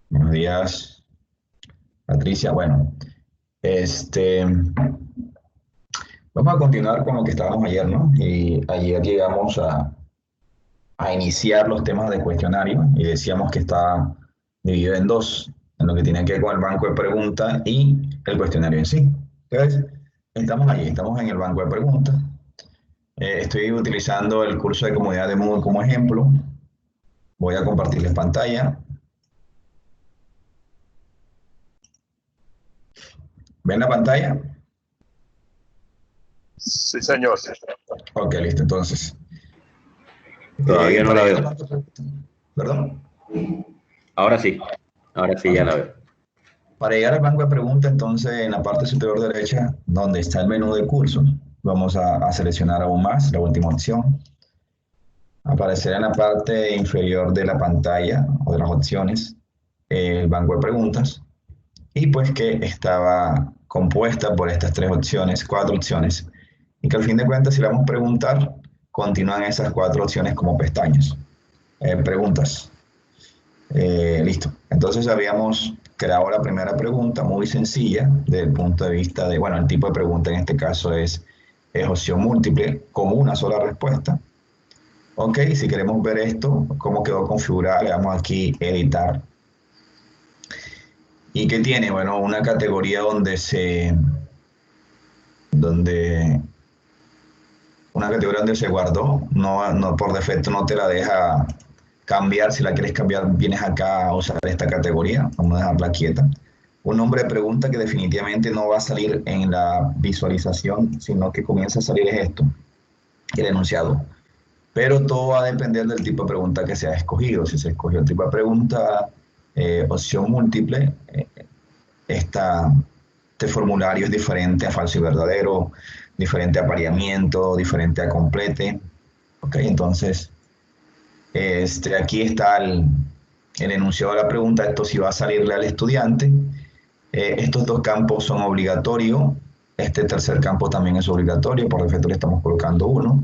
Buenos días, Patricia. Bueno, este, vamos a continuar con lo que estábamos ayer, ¿no? Y ayer llegamos a iniciar los temas de cuestionario y decíamos que está dividido en dos, en lo que tiene que ver con el banco de preguntas y el cuestionario en sí. Entonces, estamos allí, estamos en el banco de preguntas. Estoy utilizando el curso de comunidad de Moodle como ejemplo. Voy a compartirles pantalla. ¿Ven la pantalla? Sí, señor. Ok, listo. Entonces, Todavía no para la llegar al veo. banco de preguntas, perdón. Ahora sí, ahora sí ya la Ok. veo. Para llegar al banco de preguntas, entonces en la parte superior derecha, donde está el menú de cursos, vamos a seleccionar aún más la última opción. Aparecerá en la parte inferior de la pantalla o de las opciones el banco de preguntas y pues que estaba compuesta por estas tres opciones, cuatro opciones, y que al fin de cuentas si le damos preguntar, continúan esas cuatro opciones como pestañas. Preguntas. Listo. Entonces habíamos creado la primera pregunta muy sencilla desde el punto de vista de, bueno, el tipo de pregunta en este caso es opción múltiple con una sola respuesta. Ok, si queremos ver esto, cómo quedó configurada, le damos aquí editar. ¿Y qué tiene? Bueno, una categoría donde una categoría donde se guardó, no por defecto no te la deja cambiar. Si la quieres cambiar, vienes acá a usar esta categoría, vamos a dejarla quieta. Un nombre de pregunta que definitivamente no va a salir en la visualización, sino que comienza a salir es esto, el enunciado. Pero todo va a depender del tipo de pregunta que se ha escogido. Si se escogió el tipo de pregunta, opción múltiple, este formulario es diferente a falso y verdadero, diferente a apareamiento, diferente a complete. Ok, entonces aquí está el enunciado de la pregunta. Esto sí va a salirle al estudiante. Estos dos campos son obligatorios. Este tercer campo también es obligatorio. Por defecto le estamos colocando uno.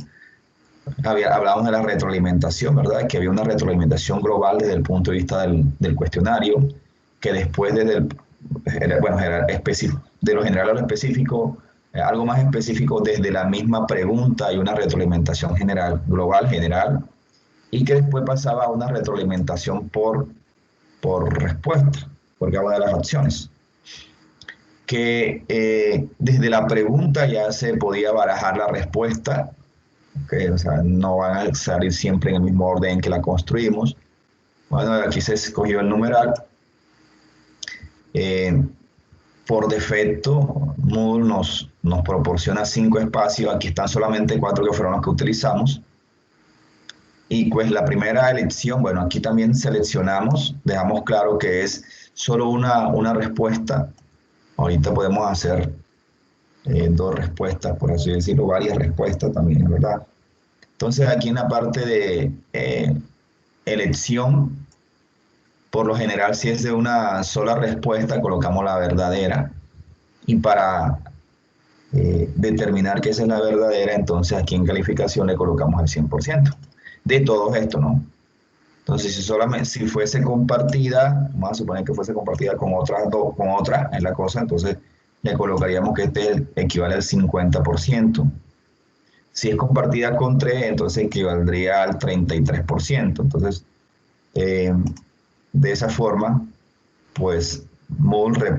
Hablábamos de la retroalimentación, ¿verdad? Que había una retroalimentación global desde el punto de vista del cuestionario, que después bueno, era de lo general a lo específico, algo más específico desde la misma pregunta hay una retroalimentación general, global, general, y que después pasaba a una retroalimentación por respuesta, por cada una de las opciones. Que desde la pregunta ya se podía barajar la respuesta, okay, o sea, no van a salir siempre en el mismo orden que la construimos. Bueno, aquí se escogió el numeral. Eh, por defecto, Moodle nos proporciona 5 espacios, aquí están solamente 4 que fueron los que utilizamos. Y pues la primera elección, bueno, aquí también seleccionamos, dejamos claro que es solo una respuesta. Ahorita podemos hacer dos respuestas, por así decirlo, varias respuestas también, ¿verdad? Entonces aquí en la parte de elección, por lo general si es de una sola respuesta, colocamos la verdadera. Y para determinar que esa es la verdadera, entonces aquí en calificación le colocamos el 100% de todo esto, ¿no? Entonces, si fuese compartida, vamos a suponer que fuese compartida con otra en la cosa, entonces le colocaríamos que este equivale al 50%. Si es compartida con 3, entonces equivaldría al 33%. Entonces, eh, de esa forma, pues Moodle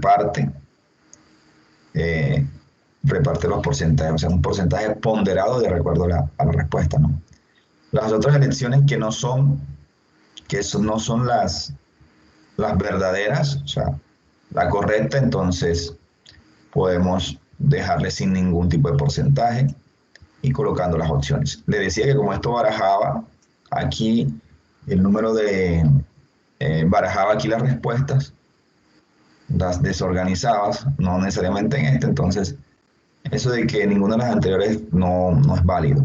eh, reparte los porcentajes, o sea, un porcentaje ponderado de acuerdo a la respuesta, ¿no? Las otras elecciones no son las verdaderas, o sea, la correcta, entonces podemos dejarle sin ningún tipo de porcentaje y colocando las opciones. Le decía que como esto barajaba aquí el número barajaba aquí las respuestas, las desorganizabas, no necesariamente en este, entonces eso de que ninguna de las anteriores no es válido.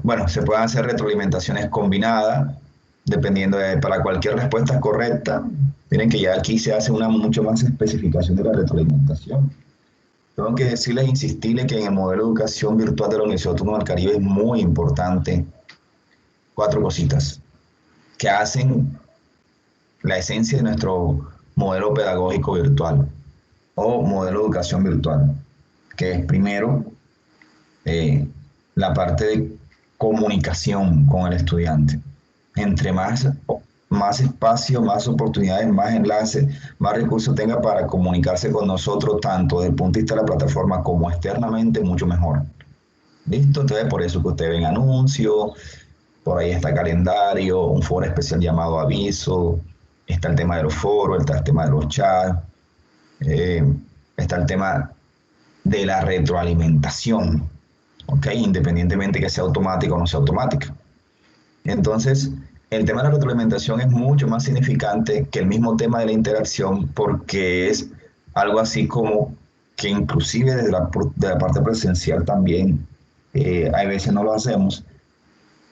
Bueno, se pueden hacer retroalimentaciones combinadas, dependiendo para cualquier respuesta correcta. Miren que ya aquí se hace una mucho más especificación de la retroalimentación. Tengo que decirles, insistirles que en el modelo de educación virtual de la Universidad Autónoma del Caribe es muy importante cuatro cositas. que hacen la esencia de nuestro modelo pedagógico virtual o modelo de educación virtual, que es primero la parte de comunicación con el estudiante. Entre más espacio, más oportunidades, más enlaces, más recursos tenga para comunicarse con nosotros, tanto desde el punto de vista de la plataforma como externamente, mucho mejor. ¿Listo? Entonces, por eso que ustedes ven anuncios, por ahí está calendario, un foro especial llamado aviso, está el tema de los foros, está el tema de los chats, eh, está el tema de la retroalimentación, ¿ok? Independientemente que sea automática o no sea automática. Entonces, el tema de la retroalimentación es mucho más significante que el mismo tema de la interacción porque es algo así como que inclusive de la parte presencial también hay veces no lo hacemos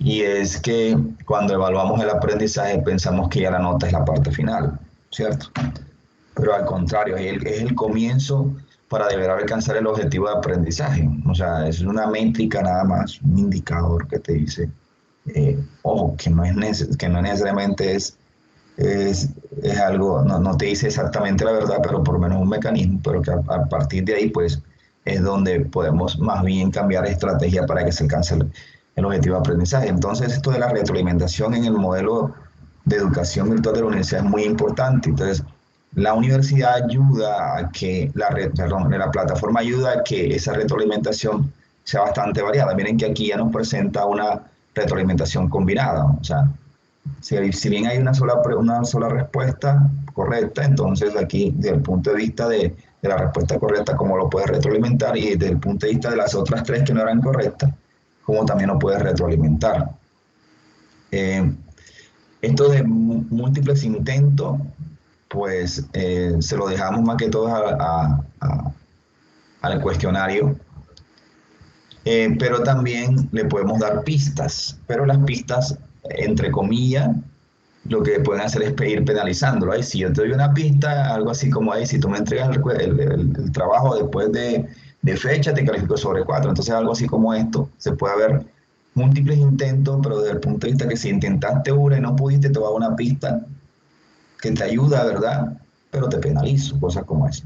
y es que cuando evaluamos el aprendizaje pensamos que ya la nota es la parte final, ¿cierto? Pero al contrario, es el comienzo para deber alcanzar el objetivo de aprendizaje. O sea, es una métrica nada más, un indicador que te dice, ojo, que que no necesariamente es, es algo, no te dice exactamente la verdad, pero por lo menos un mecanismo, pero que a partir de ahí, pues, es donde podemos más bien cambiar estrategia para que se alcance el objetivo de aprendizaje. Entonces, esto de la retroalimentación en el modelo de educación virtual de la universidad es muy importante. Entonces, la universidad ayuda a que la plataforma ayuda a que esa retroalimentación sea bastante variada. Miren que aquí ya nos presenta una retroalimentación combinada. O sea, si bien hay una sola respuesta correcta, entonces aquí desde el punto de vista de la respuesta correcta, cómo lo puedes retroalimentar y desde el punto de vista de las otras tres que no eran correctas, cómo también lo puedes retroalimentar. Eh, Esto de múltiples intentos, pues se lo dejamos más que todo al cuestionario, pero también le podemos dar pistas, pero las pistas, entre comillas, lo que pueden hacer es ir penalizándolo. Ahí, si yo te doy una pista, algo así como ahí, si tú me entregas el trabajo después de fecha, te califico sobre 4. Entonces, algo así como esto, se puede haber múltiples intentos, pero desde el punto de vista que si intentaste una y no pudiste, te va a dar una pista que te ayuda, ¿verdad? Pero te penalizo, cosas como eso.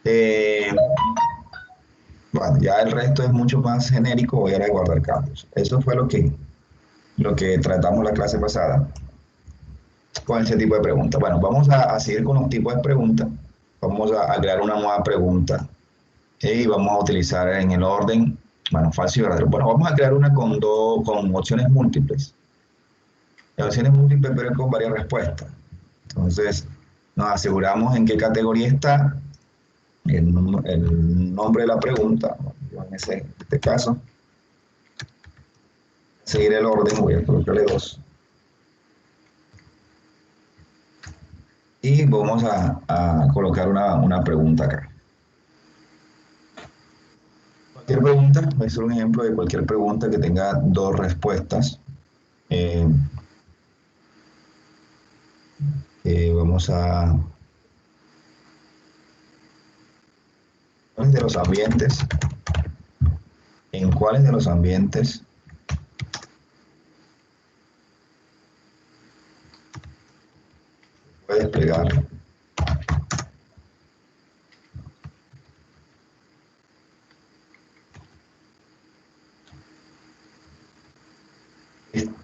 Eh, bueno, ya el resto es mucho más genérico, voy a ir a guardar cambios. Eso fue lo que tratamos la clase pasada con ese tipo de preguntas. Bueno, vamos a seguir con los tipos de preguntas. Vamos a crear una nueva pregunta y vamos a utilizar en el orden, bueno, falso y verdadero. Bueno, vamos a crear una con opciones múltiples. Las opciones múltiples, pero con varias respuestas. Entonces, nos aseguramos en qué categoría está el nombre de la pregunta. Yo en este caso, seguir el orden, voy a colocarle 2. Y vamos a colocar una pregunta acá. Cualquier pregunta, voy a hacer un ejemplo de cualquier pregunta que tenga 2 respuestas. Eh, vamos a... ¿Cuáles de los ambientes? ¿En cuáles de los ambientes puede desplegar el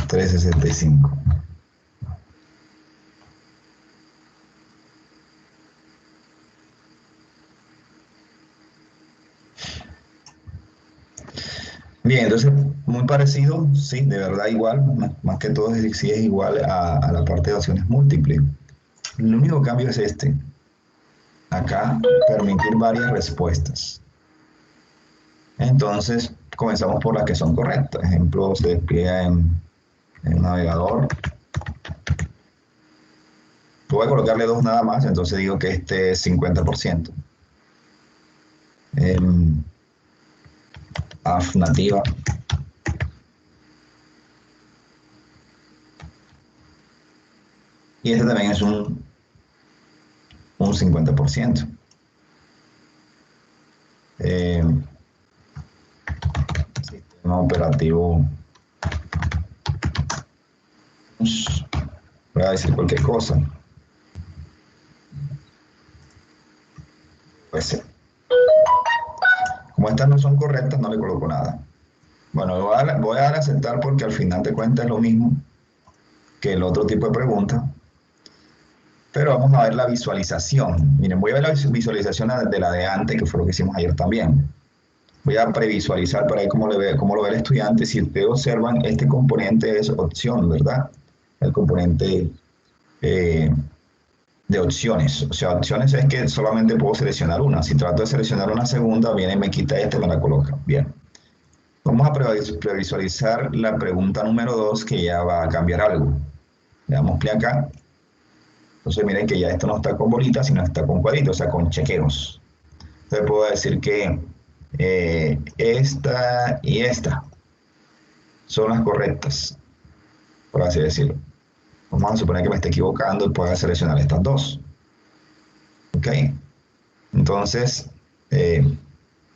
365? Bien, entonces, muy parecido, sí, de verdad igual, más que todo sí es igual a la parte de opciones múltiples. El único cambio es este. Acá, permitir varias respuestas. Entonces, comenzamos por las que son correctas. Ejemplo, se despliega en el navegador. Voy a colocarle 2 nada más, entonces digo que este es 50%. AF nativa. Y este también es un 50%. Sistema operativo Voy a decir cualquier cosa. Pues como estas no son correctas, no le coloco nada. Bueno, voy a dar a aceptar porque al final de cuentas es lo mismo que el otro tipo de pregunta. Pero vamos a ver la visualización. Miren, voy a ver la visualización de la de antes, que fue lo que hicimos ayer también. Voy a previsualizar para ver cómo lo ve el estudiante. Si ustedes observan, este componente es opción, ¿verdad? El componente de opciones. O sea, opciones es que solamente puedo seleccionar una. Si trato de seleccionar una segunda, viene y me quita esta y me la coloca. Bien. Vamos a previsualizar la pregunta número 2 que ya va a cambiar algo. Le damos play acá. Entonces miren que ya esto no está con bolitas, sino está con cuadritos, o sea, con chequeos. Entonces puedo decir que esta y esta son las correctas, por así decirlo. Vamos a suponer que me esté equivocando y pueda seleccionar estas dos. ¿Ok? Entonces, en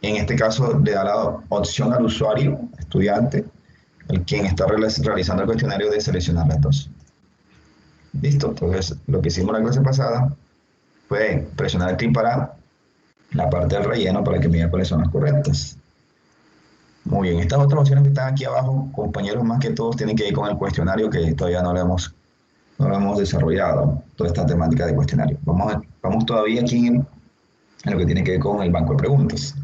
este caso le da la opción al usuario, estudiante, el quien está realizando el cuestionario de seleccionar las dos. Listo, entonces lo que hicimos la clase pasada fue presionar el clic para la parte del relleno para que me diga cuáles son las correctas. Muy bien, estas otras opciones que están aquí abajo, compañeros, más que todos tienen que ir con el cuestionario que todavía no lo hemos desarrollado, toda esta temática de cuestionario. Vamos todavía aquí en lo que tiene que ver con el banco de preguntas.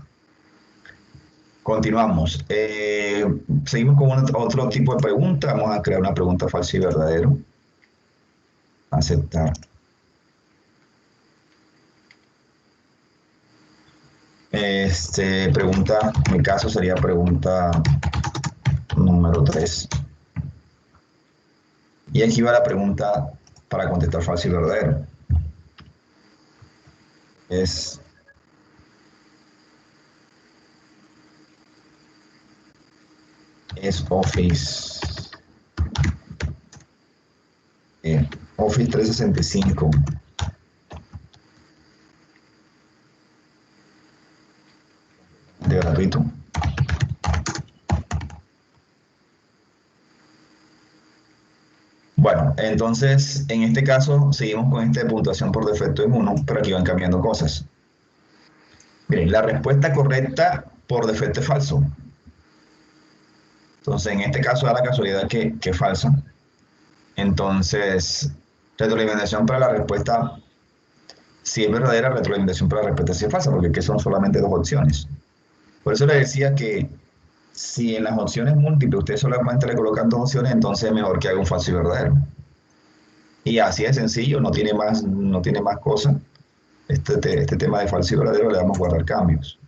Continuamos. Seguimos con otro tipo de pregunta. Vamos a crear una pregunta falsa y verdadero. Aceptar. Pregunta, en mi caso sería pregunta número 3. Y aquí va la pregunta para contestar falso y verdadero. Es Office. Office 365. De gratuito. Bueno, entonces en este caso seguimos con esta puntuación por defecto en 1, pero aquí van cambiando cosas. Miren, la respuesta correcta por defecto es falso. Entonces en este caso da la casualidad que es falsa. Entonces, retroalimentación para la respuesta si es verdadera, retroalimentación para la respuesta si es falsa, porque aquí son solamente dos opciones. Por eso le decía que si en las opciones múltiples usted solamente le colocan dos opciones, entonces es mejor que haga un falso y verdadero. Y así de sencillo, no tiene más cosas. Este tema de falso y verdadero le damos guardar cambios.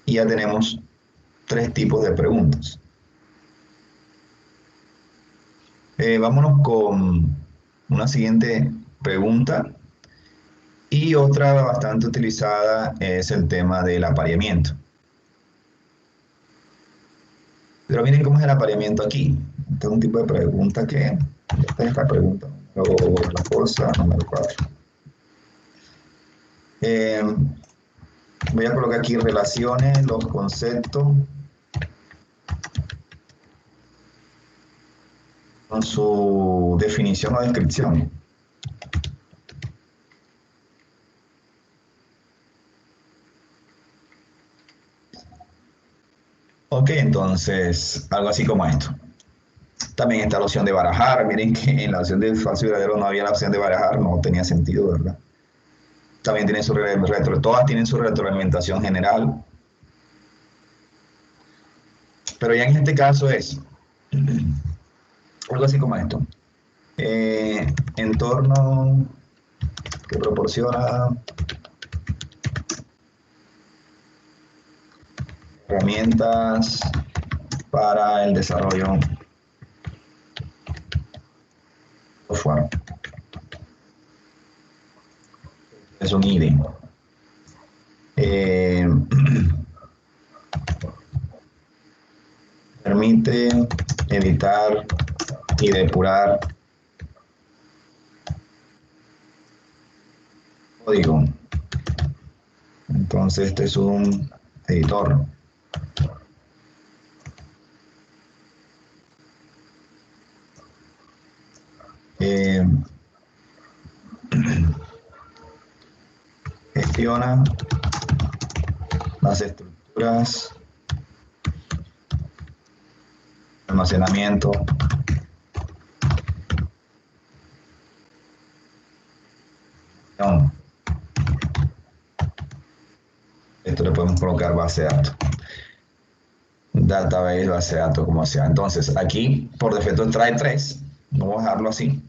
Y ya tenemos 3 tipos de preguntas. Vámonos con una siguiente pregunta. Y otra bastante utilizada es el tema del apareamiento. Pero miren cómo es el apareamiento aquí. Este es un tipo de pregunta que... Esta es la pregunta la cosa número 4. Voy a colocar aquí relaciones, los conceptos con su definición o descripción. Ok, entonces, algo así como esto. También está la opción de barajar. Miren que en la opción del falso y verdadero no había la opción de barajar, no tenía sentido, ¿verdad? También tiene todas tienen su retroalimentación general. Pero ya en este caso es algo así como esto. Entorno que proporciona herramientas para el desarrollo software. Es un IDE. Permite editar y depurar código. Entonces este es un editor. gestiona las estructuras, almacenamiento, esto le podemos colocar base de datos, database, base de datos, como sea. Entonces aquí por defecto trae 3, vamos a dejarlo así.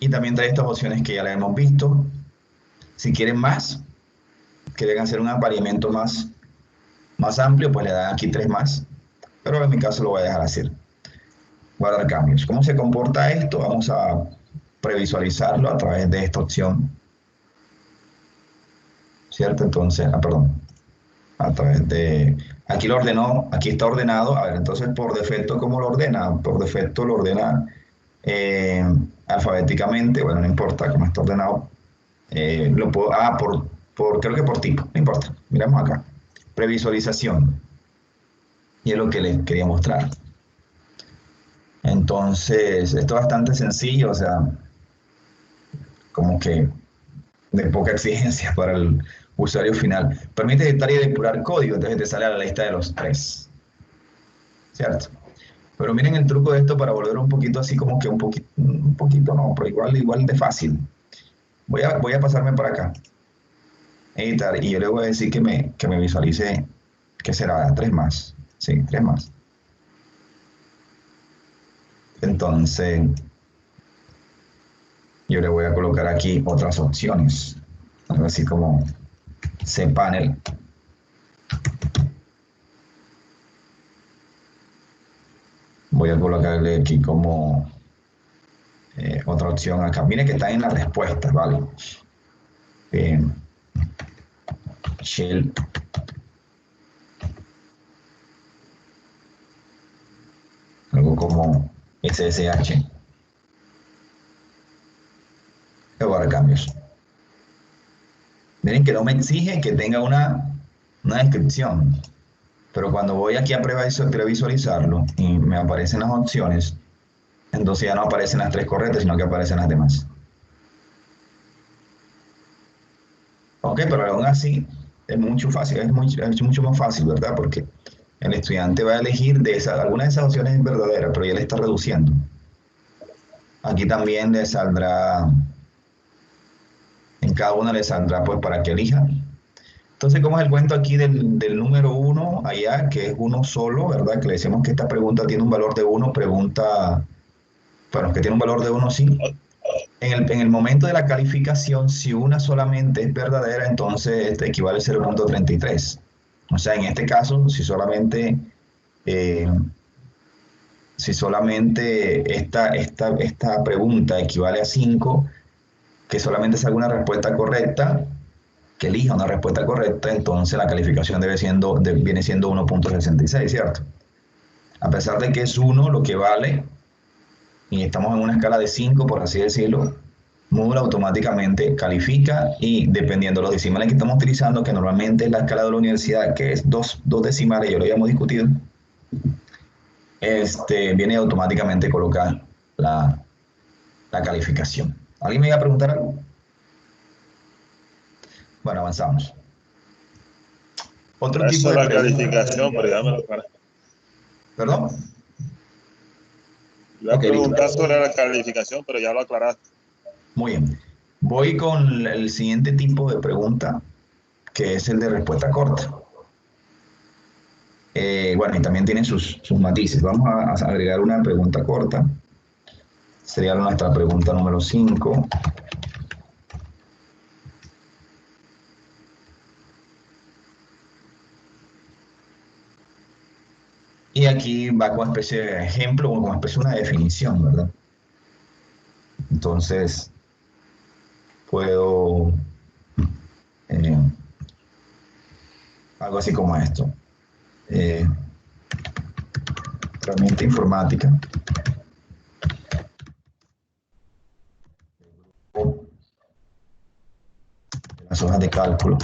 Y también trae estas opciones que ya las hemos visto. Si quieren más, quieren hacer un apareamiento más amplio, pues le dan aquí 3 más. Pero en mi caso lo voy a dejar así. Guardar cambios. ¿Cómo se comporta esto? Vamos a previsualizarlo a través de esta opción. ¿Cierto? Entonces, perdón. A través de... Aquí lo ordenó, aquí está ordenado. A ver, entonces por defecto, ¿cómo lo ordena? Por defecto lo ordena alfabéticamente. Bueno, no importa cómo está ordenado. Lo puedo... creo que por tipo, no importa. Miramos acá. Previsualización. Y es lo que les quería mostrar. Entonces, esto es bastante sencillo, o sea, como que de poca exigencia para el usuario final. Permite editar y depurar código, entonces te sale a la lista de los 3, ¿cierto? Pero miren el truco de esto para volver un poquito así como que un poquito no, pero igual de fácil. Voy a pasarme por acá, editar, y yo le voy a decir que me visualice, ¿qué será? 3 más, sí, 3 más. Entonces, yo le voy a colocar aquí otras opciones, algo así como cPanel. Voy a colocarle aquí como otra opción acá. Miren que está en las respuestas, ¿vale? Shell. Algo como SSH. Voy a guardar cambios. Miren que no me exige que tenga una descripción. Pero cuando voy aquí a previsualizarlo y me aparecen las opciones, entonces ya no aparecen las 3 correctas, sino que aparecen las demás. Ok, pero aún así es mucho más fácil, ¿verdad? Porque el estudiante va a elegir alguna de esas opciones es verdadera, pero ya le está reduciendo. Aquí también le saldrá, en cada una le saldrá pues para que elija. Entonces, ¿cómo es el cuento aquí del número 1 allá, que es uno solo, ¿verdad? Que le decimos que esta pregunta tiene un valor de 1, bueno, que tiene un valor de 1, sí. En el momento de la calificación, si una solamente es verdadera, entonces este equivale a 0.33. O sea, en este caso, eh, si solamente esta pregunta equivale a 5, que solamente salga una respuesta correcta, que elija una respuesta correcta, entonces la calificación viene siendo 1.66, ¿cierto? A pesar de que es 1 lo que vale, y estamos en una escala de 5, por así decirlo, Moodle automáticamente califica y dependiendo de los decimales que estamos utilizando, que normalmente es la escala de la universidad, que es dos decimales, ya lo habíamos discutido, viene automáticamente colocar la calificación. ¿Alguien me iba a preguntar algo? Bueno, avanzamos. Otro tipo de la pregunta. calificación, pero ya me lo aclaré. ¿Perdón? Le voy a Ok, preguntar listo. sobre la calificación, pero ya lo aclaraste. Muy bien. Voy con el siguiente tipo de pregunta, que es el de respuesta corta. Bueno, y también tiene sus matices. Vamos a agregar una pregunta corta. Sería nuestra pregunta número 5. Y aquí va como especie de ejemplo o como especie de una definición, ¿verdad? Entonces, puedo algo así como esto. Herramienta informática. Las hojas de cálculo.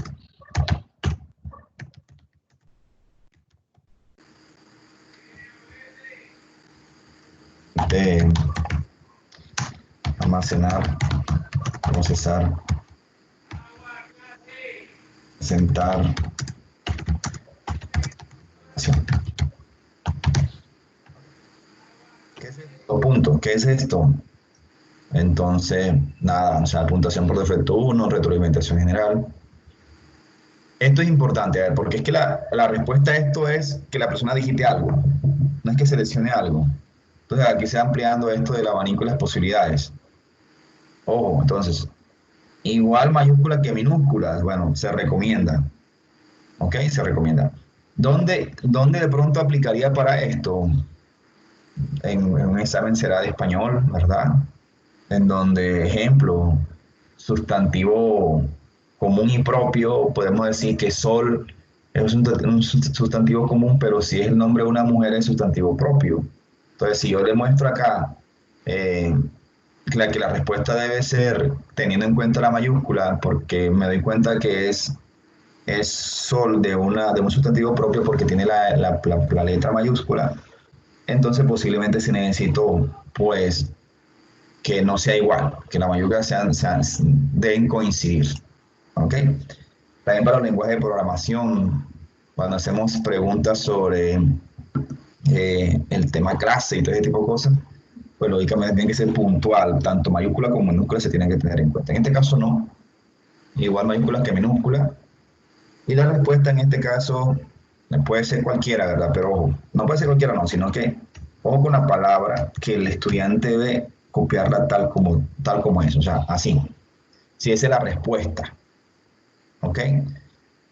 almacenar, procesar, sentar, acción. ¿Qué es esto? Punto. ¿Qué es esto? Entonces, nada, o sea, puntuación por defecto 1, retroalimentación general. Esto es importante, a ver, porque es que la respuesta a esto es que la persona digite algo, no es que seleccione algo. Entonces, aquí se va ampliando esto del abanico y las posibilidades. Ojo, entonces, igual mayúscula que minúsculas, bueno, se recomienda, ¿ok? Se recomienda. ¿Dónde de pronto aplicaría para esto? En un examen será de español, ¿verdad? En donde, ejemplo, sustantivo común y propio, podemos decir que sol es un sustantivo común, pero si es el nombre de una mujer es sustantivo propio. Entonces, si yo le muestro acá eh, que la respuesta debe ser teniendo en cuenta la mayúscula, porque me doy cuenta que es sol de un sustantivo propio porque tiene la letra mayúscula, entonces posiblemente si necesito, pues, que no sea igual, que la mayúscula deben coincidir. ¿Ok? También para los lenguajes de programación, cuando hacemos preguntas sobre el tema clase y todo ese tipo de cosas, pues lógicamente tiene que ser puntual, tanto mayúscula como minúscula se tienen que tener en cuenta. En este caso no, igual mayúscula que minúscula. Y la respuesta en este caso puede ser cualquiera, ¿verdad? Pero ojo, no puede ser cualquiera, no, sino que ojo con la palabra que el estudiante debe copiarla tal como es, o sea, así. Si esa es la respuesta, ¿ok?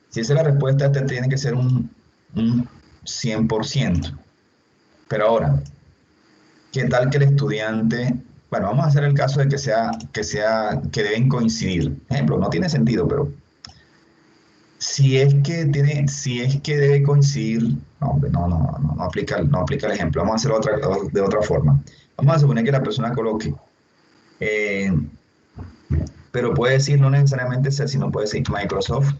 Si esa es la respuesta, este tiene que ser un 100%. Pero ahora, ¿qué tal que el estudiante, bueno, vamos a hacer el caso de que deben coincidir? Ejemplo, no tiene sentido, pero si es que debe coincidir, no, hombre, no aplica el ejemplo. Vamos a hacerlo de otra forma. Vamos a suponer que la persona coloque, eh, pero puede decir no necesariamente Excel, sino puede decir Microsoft.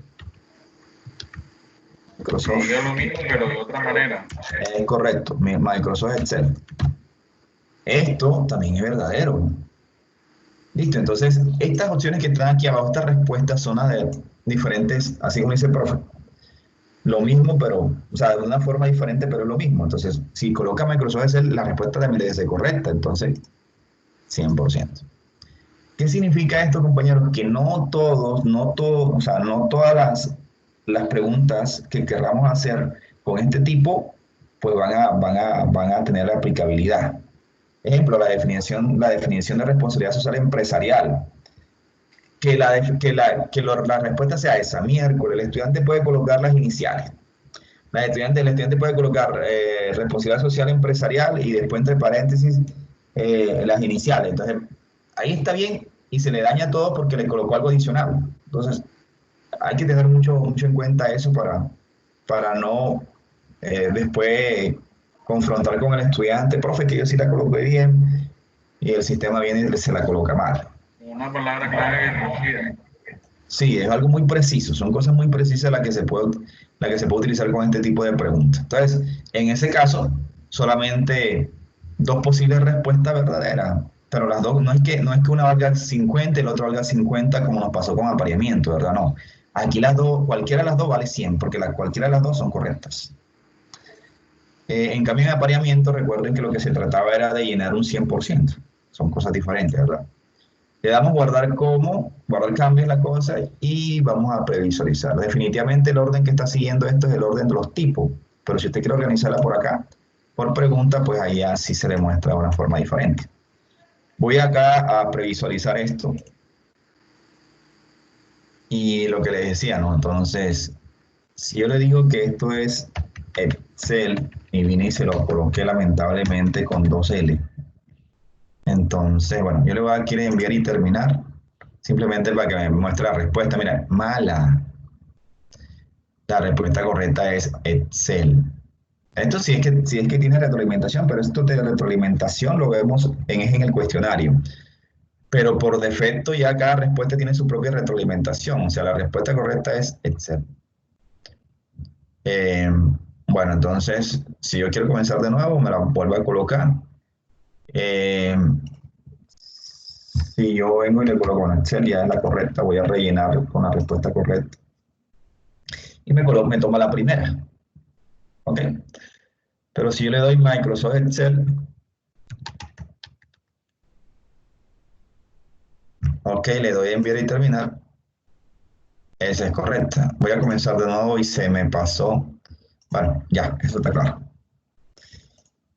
Sí, es lo mismo, pero de otra manera. Correcto, Microsoft Excel. Esto también es verdadero. Listo, entonces estas opciones que están aquí abajo, estas respuestas son las de diferentes, así como dice el profe. Lo mismo, pero, o sea, de una forma diferente, pero es lo mismo. Entonces, si coloca Microsoft Excel, la respuesta también debe ser correcta. Entonces, 100%. ¿Qué significa esto, compañeros? Que no todos, o sea, no todas las preguntas que queramos hacer con este tipo, pues van a tener aplicabilidad. Ejemplo, la definición de responsabilidad social empresarial. La respuesta sea esa, miércoles, el estudiante puede colocar las iniciales. El estudiante puede colocar responsabilidad social empresarial y después entre paréntesis las iniciales. Entonces, ahí está bien y se le daña todo porque le colocó algo adicional. Entonces, hay que tener mucho en cuenta eso para no después confrontar con el estudiante, profe, que yo sí la coloqué bien y el sistema viene y se la coloca mal. Una palabra clave que coincida. Sí, es algo muy preciso, son cosas muy precisas las que se puede utilizar con este tipo de preguntas. Entonces, en ese caso, solamente dos posibles respuestas verdaderas, pero las dos, no es que una valga 50 y la otra valga 50 como nos pasó con apareamiento, ¿verdad? No. Aquí las dos, cualquiera de las dos vale 100, porque cualquiera de las dos son correctas. En cambio, en apareamiento, recuerden que lo que se trataba era de llenar un 100%. Son cosas diferentes, ¿verdad? Le damos guardar cambio en la cosa y vamos a previsualizar. Definitivamente el orden que está siguiendo esto es el orden de los tipos, pero si usted quiere organizarla por acá, por pregunta, pues ahí ya sí se le muestra de una forma diferente. Voy acá a previsualizar esto. Y lo que les decía, ¿no? Entonces, si yo le digo que esto es Excel y vine y se lo coloqué lamentablemente con 2L. Entonces, bueno, yo le voy a dar quiere enviar y terminar. Simplemente para que me muestre la respuesta. Mira, mala. La respuesta correcta es Excel. Esto sí es que tiene retroalimentación, pero esto de retroalimentación lo vemos en el cuestionario. Pero por defecto ya cada respuesta tiene su propia retroalimentación. O sea, la respuesta correcta es Excel. Eh, bueno, entonces, si yo quiero comenzar de nuevo, me la vuelvo a colocar. Si yo vengo y le coloco en Excel, ya es la correcta, voy a rellenar con la respuesta correcta. Y me toma la primera. ¿Ok? Pero si yo le doy Microsoft Excel, ok, le doy enviar y terminar. Esa es correcta. Voy a comenzar de nuevo y se me pasó. Bueno, ya, eso está claro.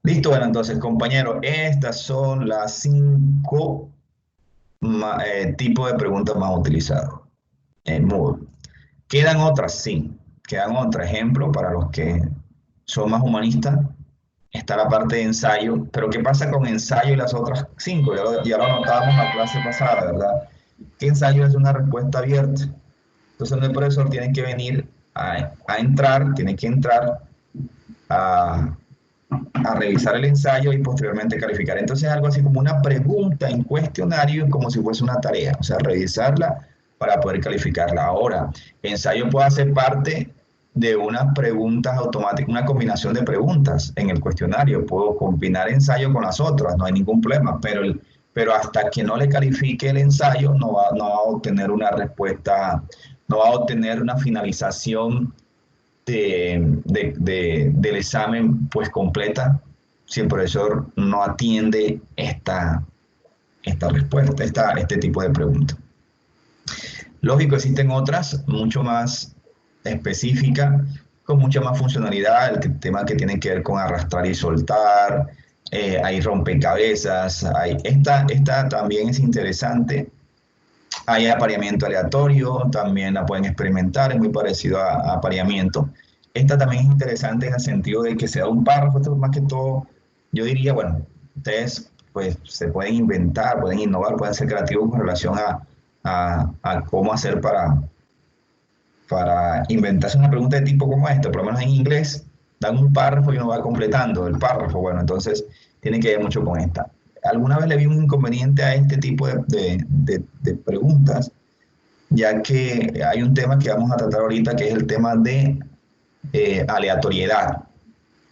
Listo, bueno, entonces, compañeros, estas son las 5 tipos de preguntas más utilizados en Moodle. ¿Quedan otras? Sí, quedan otros ejemplos para los que son más humanistas. Está la parte de ensayo, pero ¿qué pasa con ensayo y las otras 5? Ya lo anotábamos en la clase pasada, ¿verdad? Que ensayo es una respuesta abierta. Entonces el profesor tiene que venir tiene que entrar a, a revisar el ensayo y posteriormente calificar. Entonces es algo así como una pregunta en cuestionario, como si fuese una tarea, o sea, revisarla para poder calificarla. Ahora, ensayo puede ser parte de unas preguntas automáticas, una combinación de preguntas en el cuestionario. Puedo combinar ensayo con las otras, no hay ningún problema, pero hasta que no le califique el ensayo no va a obtener una respuesta, no va a obtener una finalización del examen pues completa si el profesor no atiende esta respuesta, este tipo de preguntas. Lógico, existen otras mucho más específicas, con mucha más funcionalidad, el tema que tiene que ver con arrastrar y soltar, hay rompecabezas, esta también es interesante. Hay apareamiento aleatorio, también la pueden experimentar, es muy parecido a apareamiento. Esta también es interesante en el sentido de que se da un párrafo, esto más que todo, yo diría, bueno, ustedes pues se pueden inventar, pueden innovar, pueden ser creativos con relación a cómo hacer para inventarse una pregunta de tipo como esta, por lo menos en inglés, dan un párrafo y uno va completando el párrafo, bueno, entonces tiene que ver mucho con esta. Alguna vez le vi un inconveniente a este tipo de preguntas, ya que hay un tema que vamos a tratar ahorita que es el tema de aleatoriedad.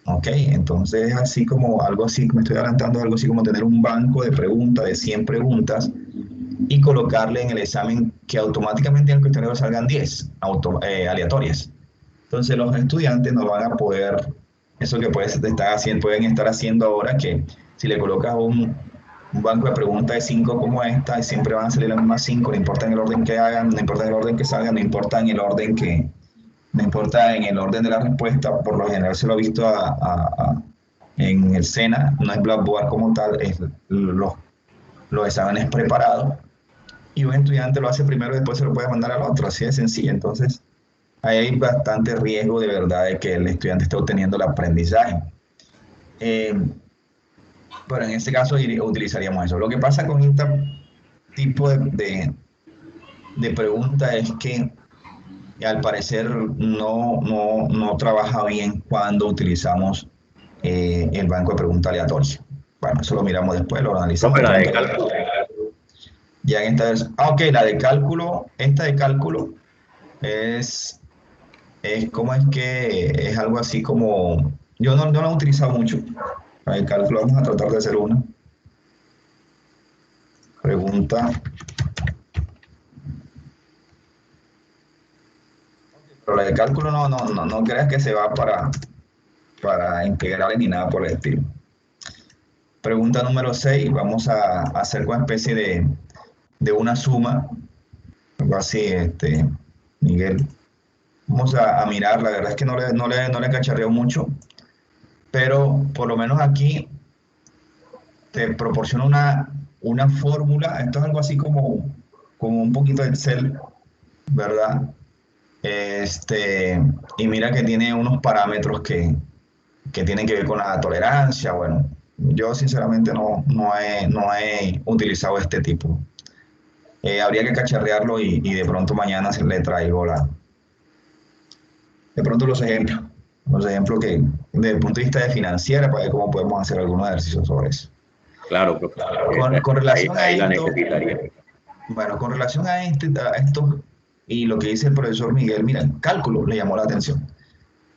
¿Ok? Entonces, así como algo así, me estoy adelantando, algo así como tener un banco de preguntas, de 100 preguntas, y colocarle en el examen que automáticamente en el cuestionario salgan 10 aleatorias. Entonces, los estudiantes no van a poder, eso que pueden estar haciendo ahora, que si le colocas un banco de preguntas de 5 como esta, siempre van a salir las mismas 5, no importa en el orden que hagan, no importa en el orden que salgan, no importa en el orden no importa en el orden de la respuesta, por lo general se lo he visto en el SENA, no es Blackboard como tal, es los exámenes preparados, y un estudiante lo hace primero y después se lo puede mandar al otro, así de sencillo. Entonces, ahí hay bastante riesgo de verdad de que el estudiante esté obteniendo el aprendizaje. Pero en este caso utilizaríamos eso. Lo que pasa con este tipo de pregunta es que al parecer no trabaja bien cuando utilizamos el banco de preguntas aleatorias. Bueno, eso lo miramos después, lo analizamos. Profe, la de cálculo. Ya en esta vez, ok, esta de cálculo es como es que es algo así como, yo no lo he utilizado mucho. La de cálculo vamos a tratar de hacer una pregunta. Pero la de cálculo no creas que se va para integrales ni nada por el estilo. Pregunta número 6, vamos a hacer una especie de una suma, algo así, Miguel. Vamos a mirar, la verdad es que no le cacharreo mucho, pero por lo menos aquí te proporciona una fórmula, esto es algo así como un poquito de Excel, ¿verdad? Y mira que tiene unos parámetros que tienen que ver con la tolerancia. Bueno, yo sinceramente no he utilizado este tipo. Habría que cacharrearlo y de pronto mañana le traigo de pronto los ejemplos que desde el punto de vista de financiera, para ver cómo podemos hacer algunos ejercicios sobre eso. Claro, profe. Con relación ahí a la esto, necesitaría. bueno, con relación a esto y lo que dice el profesor Miguel, mira, cálculo le llamó la atención,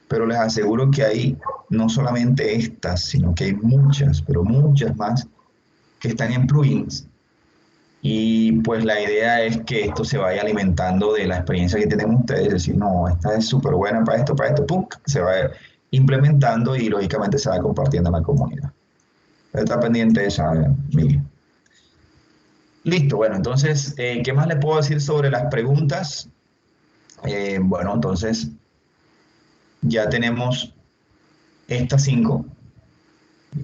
pero les aseguro que hay no solamente estas, sino que hay muchas, pero muchas más que están en plugins Y pues la idea es que esto se vaya alimentando de la experiencia que tienen ustedes, es decir, no, esta es súper buena para esto, ¡pum! Se va implementando y lógicamente se va compartiendo en la comunidad. Está pendiente de esa, Miguel. Listo, bueno, entonces, ¿qué más le puedo decir sobre las preguntas? Bueno, entonces ya tenemos estas 5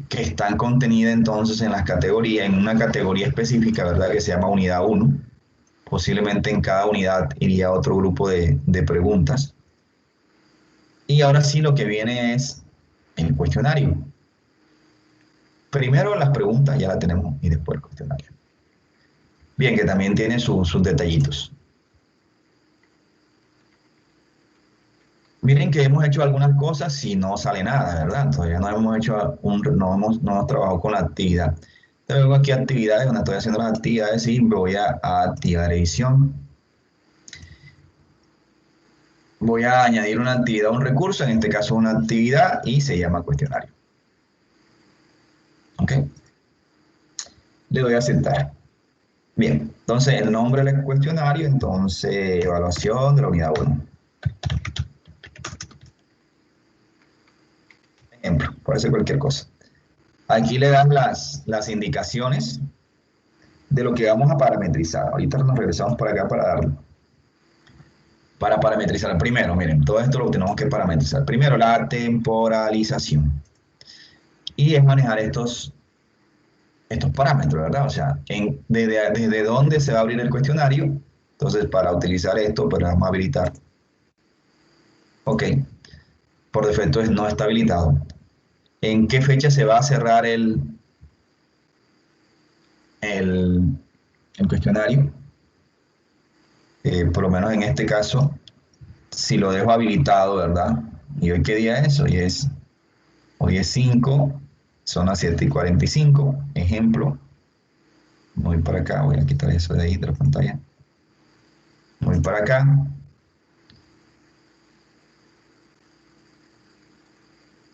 que están contenidas entonces en las categorías, en una categoría específica, ¿verdad? Que se llama unidad 1. Posiblemente en cada unidad iría otro grupo de preguntas. Y ahora sí lo que viene es el cuestionario. Primero las preguntas, ya las tenemos, y después el cuestionario. Bien, que también tiene sus detallitos. Miren que hemos hecho algunas cosas y no sale nada, ¿verdad? Todavía no hemos hecho no hemos trabajado con la actividad. Tengo aquí actividades donde estoy haciendo las actividades y voy a activar edición. Voy a añadir una actividad a un recurso, en este caso una actividad, y se llama cuestionario. ¿Ok? Le doy a aceptar. Bien, entonces el nombre del cuestionario, entonces evaluación de la unidad 1. Ejemplo, puede ser cualquier cosa. Aquí le dan las indicaciones de lo que vamos a parametrizar. Ahorita nos regresamos para acá para parametrizar. Primero, miren, todo esto lo tenemos que parametrizar. Primero, la temporalización. Y es manejar estos parámetros, ¿verdad? O sea, desde dónde se va a abrir el cuestionario. Entonces, para utilizar esto, pues vamos a habilitar. Ok. Por defecto no está habilitado. ¿En qué fecha se va a cerrar el cuestionario? Por lo menos en este caso, si lo dejo habilitado, ¿verdad? ¿Y hoy qué día es? Hoy es 5, son las 7:45, ejemplo. Voy para acá, voy a quitar eso de ahí de la pantalla. Voy para acá.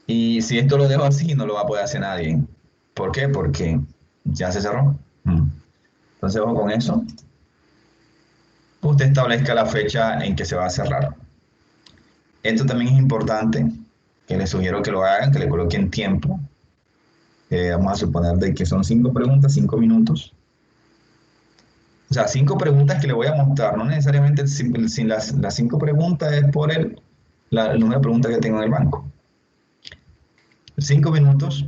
Y si esto lo dejo así, no lo va a poder hacer nadie. ¿Por qué? Porque ya se cerró. Entonces, ojo con eso. Usted establezca la fecha en que se va a cerrar. Esto también es importante, que les sugiero que lo hagan, que le coloquen tiempo. Vamos a suponer de que son 5 preguntas, 5 minutos. O sea, 5 preguntas que le voy a mostrar, no necesariamente sin las 5 preguntas es por el número de preguntas que tengo en el banco. 5 minutos.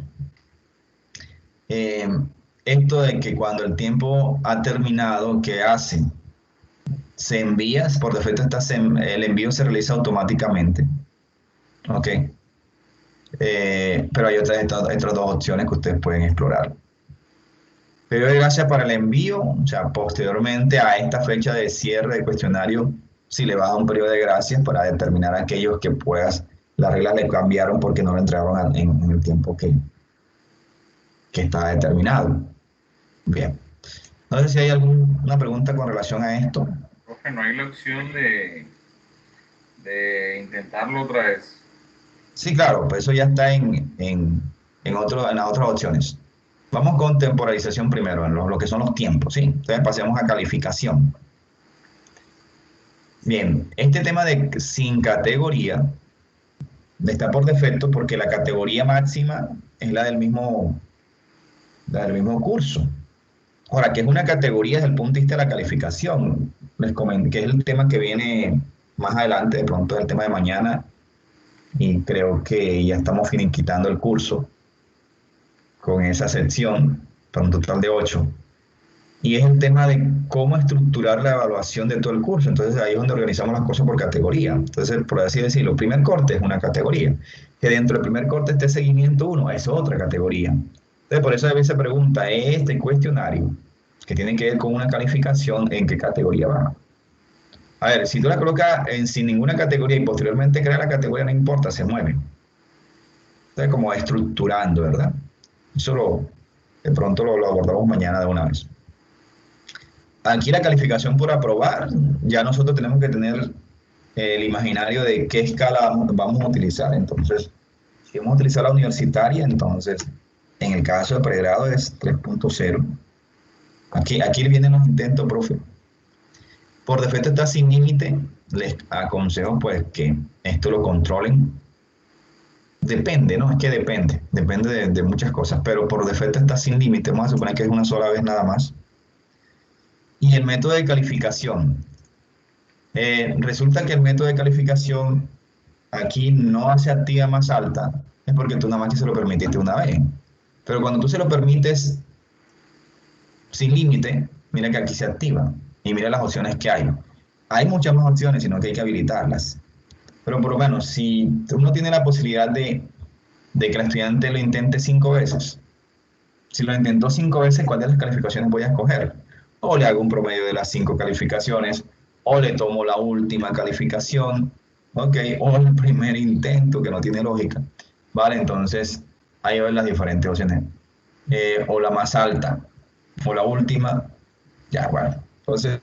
Esto de que cuando el tiempo ha terminado, ¿qué hace? Se envía, por defecto el envío se realiza automáticamente. Ok. Pero hay otras dos opciones que ustedes pueden explorar. Periodo de gracia para el envío, o sea, posteriormente a esta fecha de cierre del cuestionario, si le vas a un periodo de gracia para determinar aquellos que las reglas le cambiaron porque no lo entregaron en el tiempo que está determinado. Bien. No sé si hay alguna pregunta con relación a esto. Profe, no hay la opción de intentarlo otra vez. Sí, claro, pues eso ya está en las otras opciones. Vamos con temporalización primero, en lo que son los tiempos, ¿sí? Entonces pasemos a calificación. Bien, este tema de sin categoría está por defecto porque la categoría máxima es la del mismo curso. Ahora, ¿qué es una categoría desde el punto de vista de la calificación? Les comento que es el tema que viene más adelante, de pronto es el tema de mañana, y creo que ya estamos finiquitando el curso con esa sección, para un total de 8. Y es el tema de cómo estructurar la evaluación de todo el curso. Entonces ahí es donde organizamos las cosas por categoría. Entonces, por así decirlo, el primer corte es una categoría. Que dentro del primer corte esté seguimiento 1, es otra categoría. Entonces, por eso a veces se pregunta, este cuestionario, que tiene que ver con una calificación, ¿en qué categoría va? A ver, si tú la colocas sin ninguna categoría y posteriormente crea la categoría, no importa, se mueve. Entonces, como estructurando, ¿verdad? Eso de pronto lo abordamos mañana de una vez. Aquí la calificación por aprobar, ya nosotros tenemos que tener el imaginario de qué escala vamos a utilizar. Entonces, si vamos a utilizar la universitaria, entonces, en el caso de pregrado es 3.0. Aquí vienen los intentos, profe. Por defecto está sin límite. Les aconsejo pues que esto lo controlen. Depende, ¿no? Es que depende de muchas cosas, pero por defecto está sin límite. Vamos a suponer que es una sola vez nada más. Y el método de calificación. Resulta que el método de calificación aquí no se activa más alta, es porque tú nada más que se lo permitiste una vez. Pero cuando tú se lo permites sin límite, mira que aquí se activa. Y mira las opciones que hay. Hay muchas más opciones, sino que hay que habilitarlas. Pero por lo menos, si uno tiene la posibilidad de que el estudiante lo intente 5 veces, si lo intentó 5 veces, ¿cuál de las calificaciones voy a escoger? O le hago un promedio de las 5 calificaciones, o le tomo la última calificación, ¿ok? O el primer intento, que no tiene lógica, ¿vale? Entonces, ahí ven las diferentes opciones. O la más alta, o la última, ya, bueno. Entonces,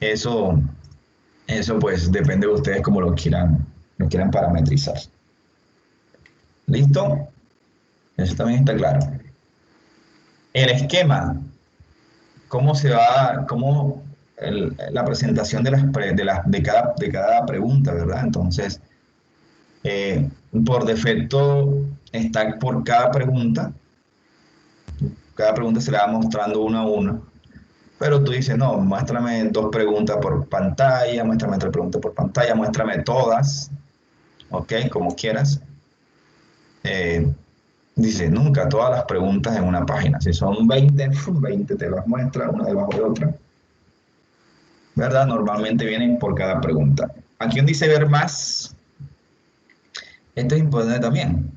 eso pues depende de ustedes como lo quieran parametrizar. ¿Listo? Eso también está claro. El esquema, cómo se va, la presentación de cada pregunta, ¿verdad? Entonces, por defecto está por cada pregunta se le va mostrando una a una. Pero tú dices, no, muéstrame 2 preguntas por pantalla, muéstrame 3 preguntas por pantalla, muéstrame todas, ¿ok? Como quieras. Dice, nunca todas las preguntas en una página. Si son 20, 20 te las muestra una debajo de otra. ¿Verdad? Normalmente vienen por cada pregunta. Aquí donde dice ver más, esto es importante también.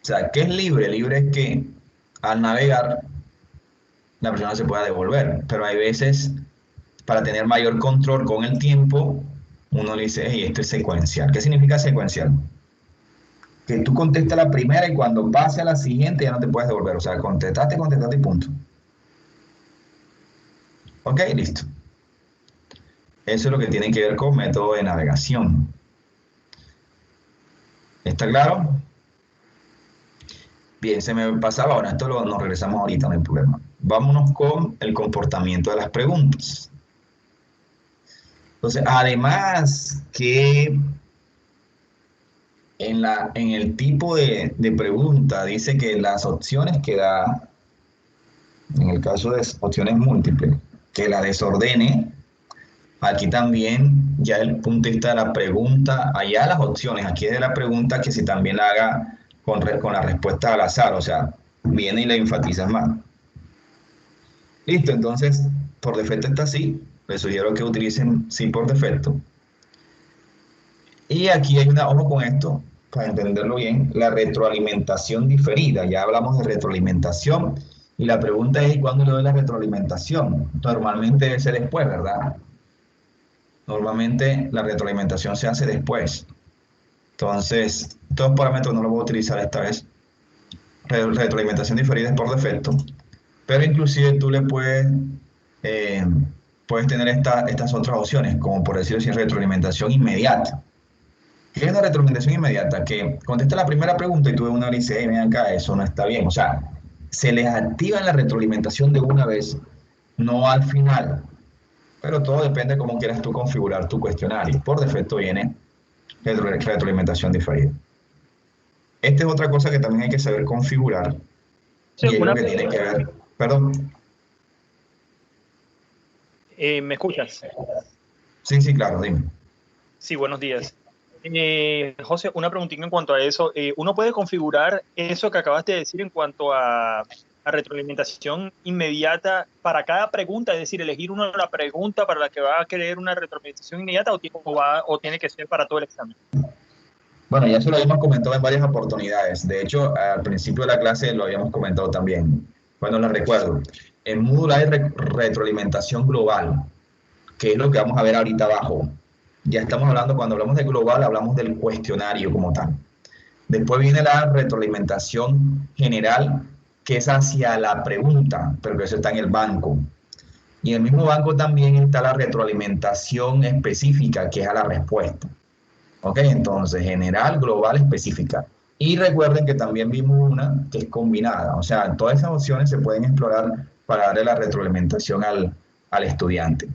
O sea, ¿qué es libre? Libre es que al navegar la persona se pueda devolver, pero hay veces, para tener mayor control con el tiempo, uno le dice, hey, esto es secuencial. ¿Qué significa secuencial? Que tú contestas la primera y cuando pase a la siguiente ya no te puedes devolver. O sea, contestaste y punto. Ok, listo. Eso es lo que tiene que ver con método de navegación. ¿Está claro? Bien, se me pasaba, ahora esto nos regresamos ahorita, no hay problema. Vámonos con el comportamiento de las preguntas. Entonces, además que en el tipo de pregunta dice que las opciones que da, en el caso de opciones múltiples, que la desordene. Aquí también ya el punto de vista de la pregunta, allá las opciones, aquí es de la pregunta que si también la haga con la respuesta al azar, o sea, viene y la enfatizas más. Listo, entonces, por defecto está así, les sugiero que utilicen sí por defecto. Y aquí hay ojo con esto, para entenderlo bien, la retroalimentación diferida. Ya hablamos de retroalimentación y la pregunta es, ¿cuándo le doy la retroalimentación? Normalmente debe ser después, ¿verdad? Normalmente la retroalimentación se hace después. Entonces, estos parámetros no los voy a utilizar esta vez. Retroalimentación diferida es por defecto. Pero inclusive tú le puedes tener estas otras opciones, como por decirlo así, retroalimentación inmediata. ¿Qué es una retroalimentación inmediata? Que contesta la primera pregunta y tú de una vez dices, ven acá, eso no está bien. O sea, se les activa la retroalimentación de una vez, no al final. Pero todo depende de cómo quieras tú configurar tu cuestionario. Por defecto viene retroalimentación diferida. Esta es otra cosa que también hay que saber configurar. Sí, y es lo que tiene que ver. Perdón. ¿Me escuchas? Sí, claro, dime. Sí, buenos días. José, una preguntita en cuanto a eso. ¿Uno puede configurar eso que acabaste de decir en cuanto a retroalimentación inmediata para cada pregunta? Es decir, elegir una la pregunta para la que va a querer una retroalimentación inmediata o tiene que ser para todo el examen. Bueno, ya eso lo habíamos comentado en varias oportunidades. De hecho, al principio de la clase lo habíamos comentado también. Bueno, les recuerdo. En Moodle hay retroalimentación global, que es lo que vamos a ver ahorita abajo. Ya estamos hablando, cuando hablamos de global, hablamos del cuestionario como tal. Después viene la retroalimentación general, que es hacia la pregunta, pero eso está en el banco. Y en el mismo banco también está la retroalimentación específica, que es a la respuesta. ¿Ok? Entonces, general, global, específica. Y recuerden que también vimos una que es combinada, o sea, todas esas opciones se pueden explorar para darle la retroalimentación al estudiante.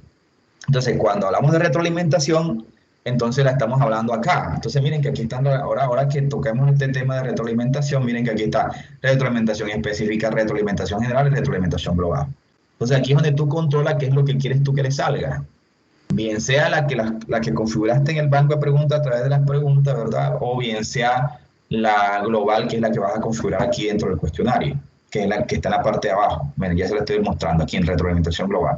Entonces, cuando hablamos de retroalimentación, entonces la estamos hablando acá. Entonces, miren que aquí están, ahora que toquemos este tema de retroalimentación, miren que aquí está retroalimentación específica, retroalimentación general y retroalimentación global. Entonces, aquí es donde tú controlas qué es lo que quieres tú que le salga. Bien sea la que configuraste en el banco de preguntas a través de las preguntas, ¿verdad? O bien sea la global, que es la que vas a configurar aquí dentro del cuestionario, que es la que está en la parte de abajo. Miren, ya se la estoy mostrando aquí en retroalimentación global.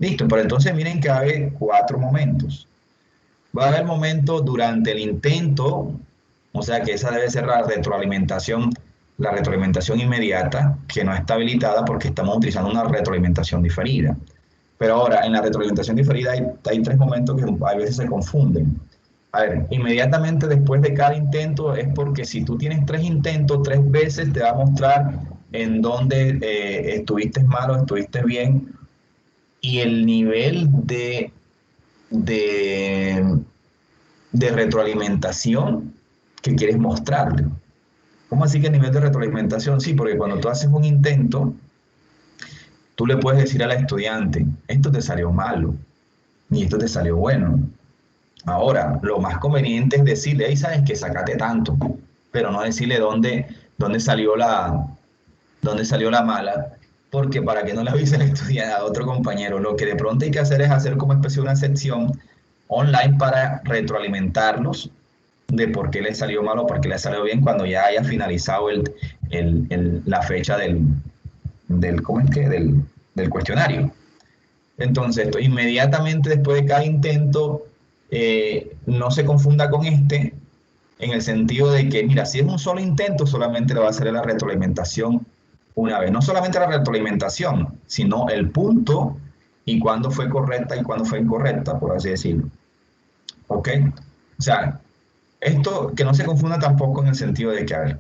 Listo, pero entonces miren que va a haber 4 momentos. Va a haber momentos durante el intento, o sea que esa debe ser la retroalimentación inmediata, que no está habilitada porque estamos utilizando una retroalimentación diferida. Pero ahora, en la retroalimentación diferida hay 3 momentos que a veces se confunden. A ver, inmediatamente después de cada intento es porque si tú tienes 3 intentos, 3 veces te va a mostrar en dónde estuviste mal o estuviste bien y el nivel de retroalimentación que quieres mostrarle. ¿Cómo así que el nivel de retroalimentación? Sí, porque cuando tú haces un intento, tú le puedes decir al estudiante, esto te salió malo y esto te salió bueno. Ahora, lo más conveniente es decirle, ahí sabes que sacaste tanto, pero no decirle dónde salió la mala, porque para que no le avise al estudiante a otro compañero, lo que de pronto hay que hacer es hacer como especie de una sección online para retroalimentarlos de por qué le salió mal o por qué le salió bien cuando ya haya finalizado la fecha del cuestionario. Entonces, esto, inmediatamente después de cada intento, no se confunda con en el sentido de que, mira, si es un solo intento, solamente le va a hacer la retroalimentación una vez. No solamente la retroalimentación, sino el punto y cuándo fue correcta y cuándo fue incorrecta, por así decirlo. ¿Ok? O sea, esto que no se confunda tampoco en el sentido de que, a ver,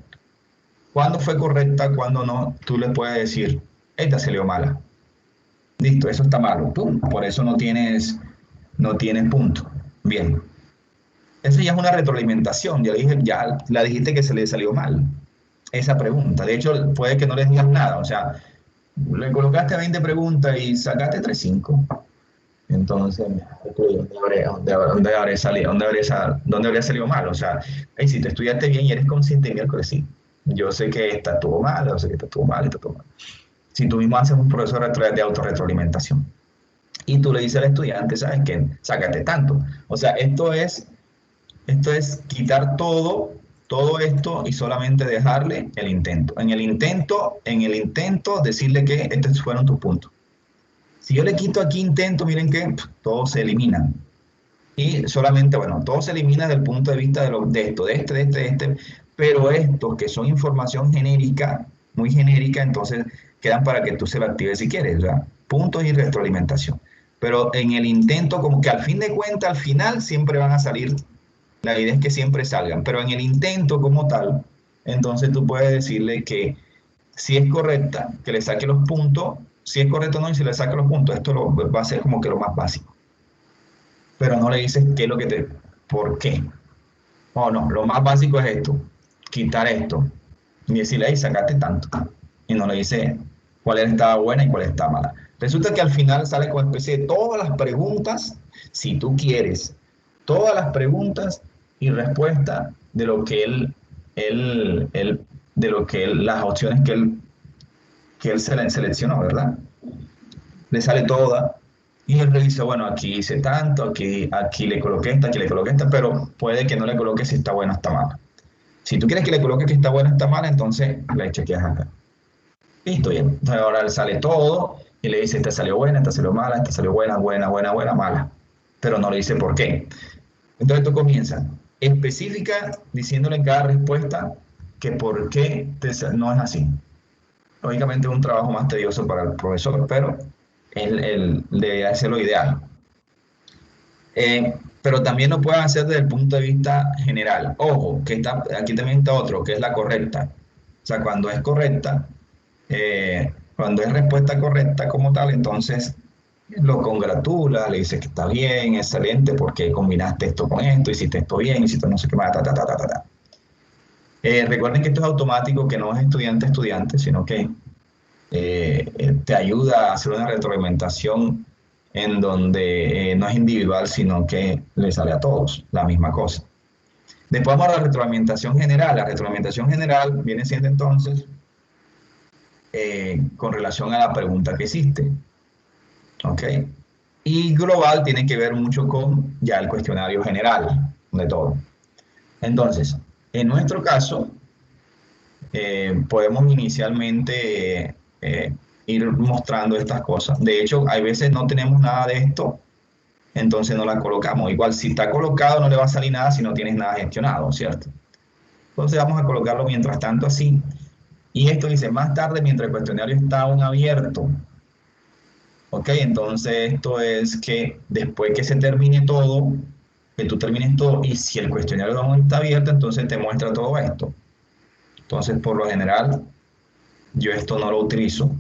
cuándo fue correcta, cuándo no, tú le puedes decir, esta salió mala. Listo, eso está malo. ¡Pum! Por eso no tienes punto. Bien. Eso ya es una retroalimentación. Ya la dijiste que se le salió mal esa pregunta. De hecho, puede que no le digas nada. O sea, le colocaste 20 preguntas y sacaste 3.5. Entonces, ¿dónde habría salido mal? O sea, hey, si te estudiaste bien y eres consciente, miércoles sí. Yo sé que esta estuvo mal, yo sé que esta estuvo mal, esta estuvo mal. Si tú mismo haces un proceso de autorretroalimentación y tú le dices al estudiante, ¿sabes qué? Sácate tanto. O sea, esto es quitar todo esto y solamente dejarle el intento. En el intento decirle que estos fueron tus puntos. Si yo le quito aquí intento, miren que todos se eliminan. Y solamente, bueno, todo se elimina desde el punto de vista de este, pero estos que son información genérica, muy genérica, entonces quedan para que tú se lo actives si quieres, o sea, puntos y retroalimentación. Pero en el intento, como que al fin de cuentas, al final siempre van a salir, la idea es que siempre salgan, pero en el intento como tal, entonces tú puedes decirle que si es correcta, que le saque los puntos, si es correcto o no, y si le saca los puntos, esto va a ser como que lo más básico. Pero no le dices qué es lo que ¿por qué? O no, lo más básico es esto, quitar esto, y decirle, ahí sacaste tanto, y no le dice cuál estaba buena y cuál estaba mala. Resulta que al final sale con especie de todas las preguntas, si tú quieres, todas las preguntas y respuestas de lo que las opciones que él seleccionó, ¿verdad? Le sale toda y él le dice, bueno, aquí hice tanto, aquí le coloqué esta, aquí le coloqué esta, pero puede que no le coloque si está buena o está mala. Si tú quieres que le coloque que está buena o está mala, entonces le chequeas acá. Listo, bien. Entonces ahora le sale todo y le dice, esta salió buena, esta salió mala, esta salió buena, mala. Pero no le dice por qué. Entonces tú comienzas específica diciéndole en cada respuesta que por qué no es así. Lógicamente es un trabajo más tedioso para el profesor, pero él debería ser lo ideal. Pero también lo pueden hacer desde el punto de vista general. Ojo, que aquí también está otro, que es la correcta. O sea, cuando es correcta, cuando es respuesta correcta como tal, entonces lo congratula, le dice que está bien, excelente, porque combinaste esto con esto, hiciste esto bien, hiciste no sé qué más, Recuerden que esto es automático, que no es estudiante a estudiante, sino que te ayuda a hacer una retroalimentación en donde no es individual, sino que le sale a todos la misma cosa. Después vamos a la retroalimentación general. La retroalimentación general viene siendo entonces con relación a la pregunta que hiciste. ¿Ok? Y global tiene que ver mucho con ya el cuestionario general de todo. Entonces, en nuestro caso, podemos inicialmente ir mostrando estas cosas. De hecho, hay veces no tenemos nada de esto, entonces no la colocamos. Igual, si está colocado, no le va a salir nada si no tienes nada gestionado, ¿cierto? Entonces vamos a colocarlo mientras tanto así. Y esto dice, más tarde, mientras el cuestionario está aún abierto. ¿Ok? Entonces esto es que después que se termine todo, que tú termines todo, y si el cuestionario aún está abierto, entonces te muestra todo esto. Entonces, por lo general, yo esto no lo utilizo,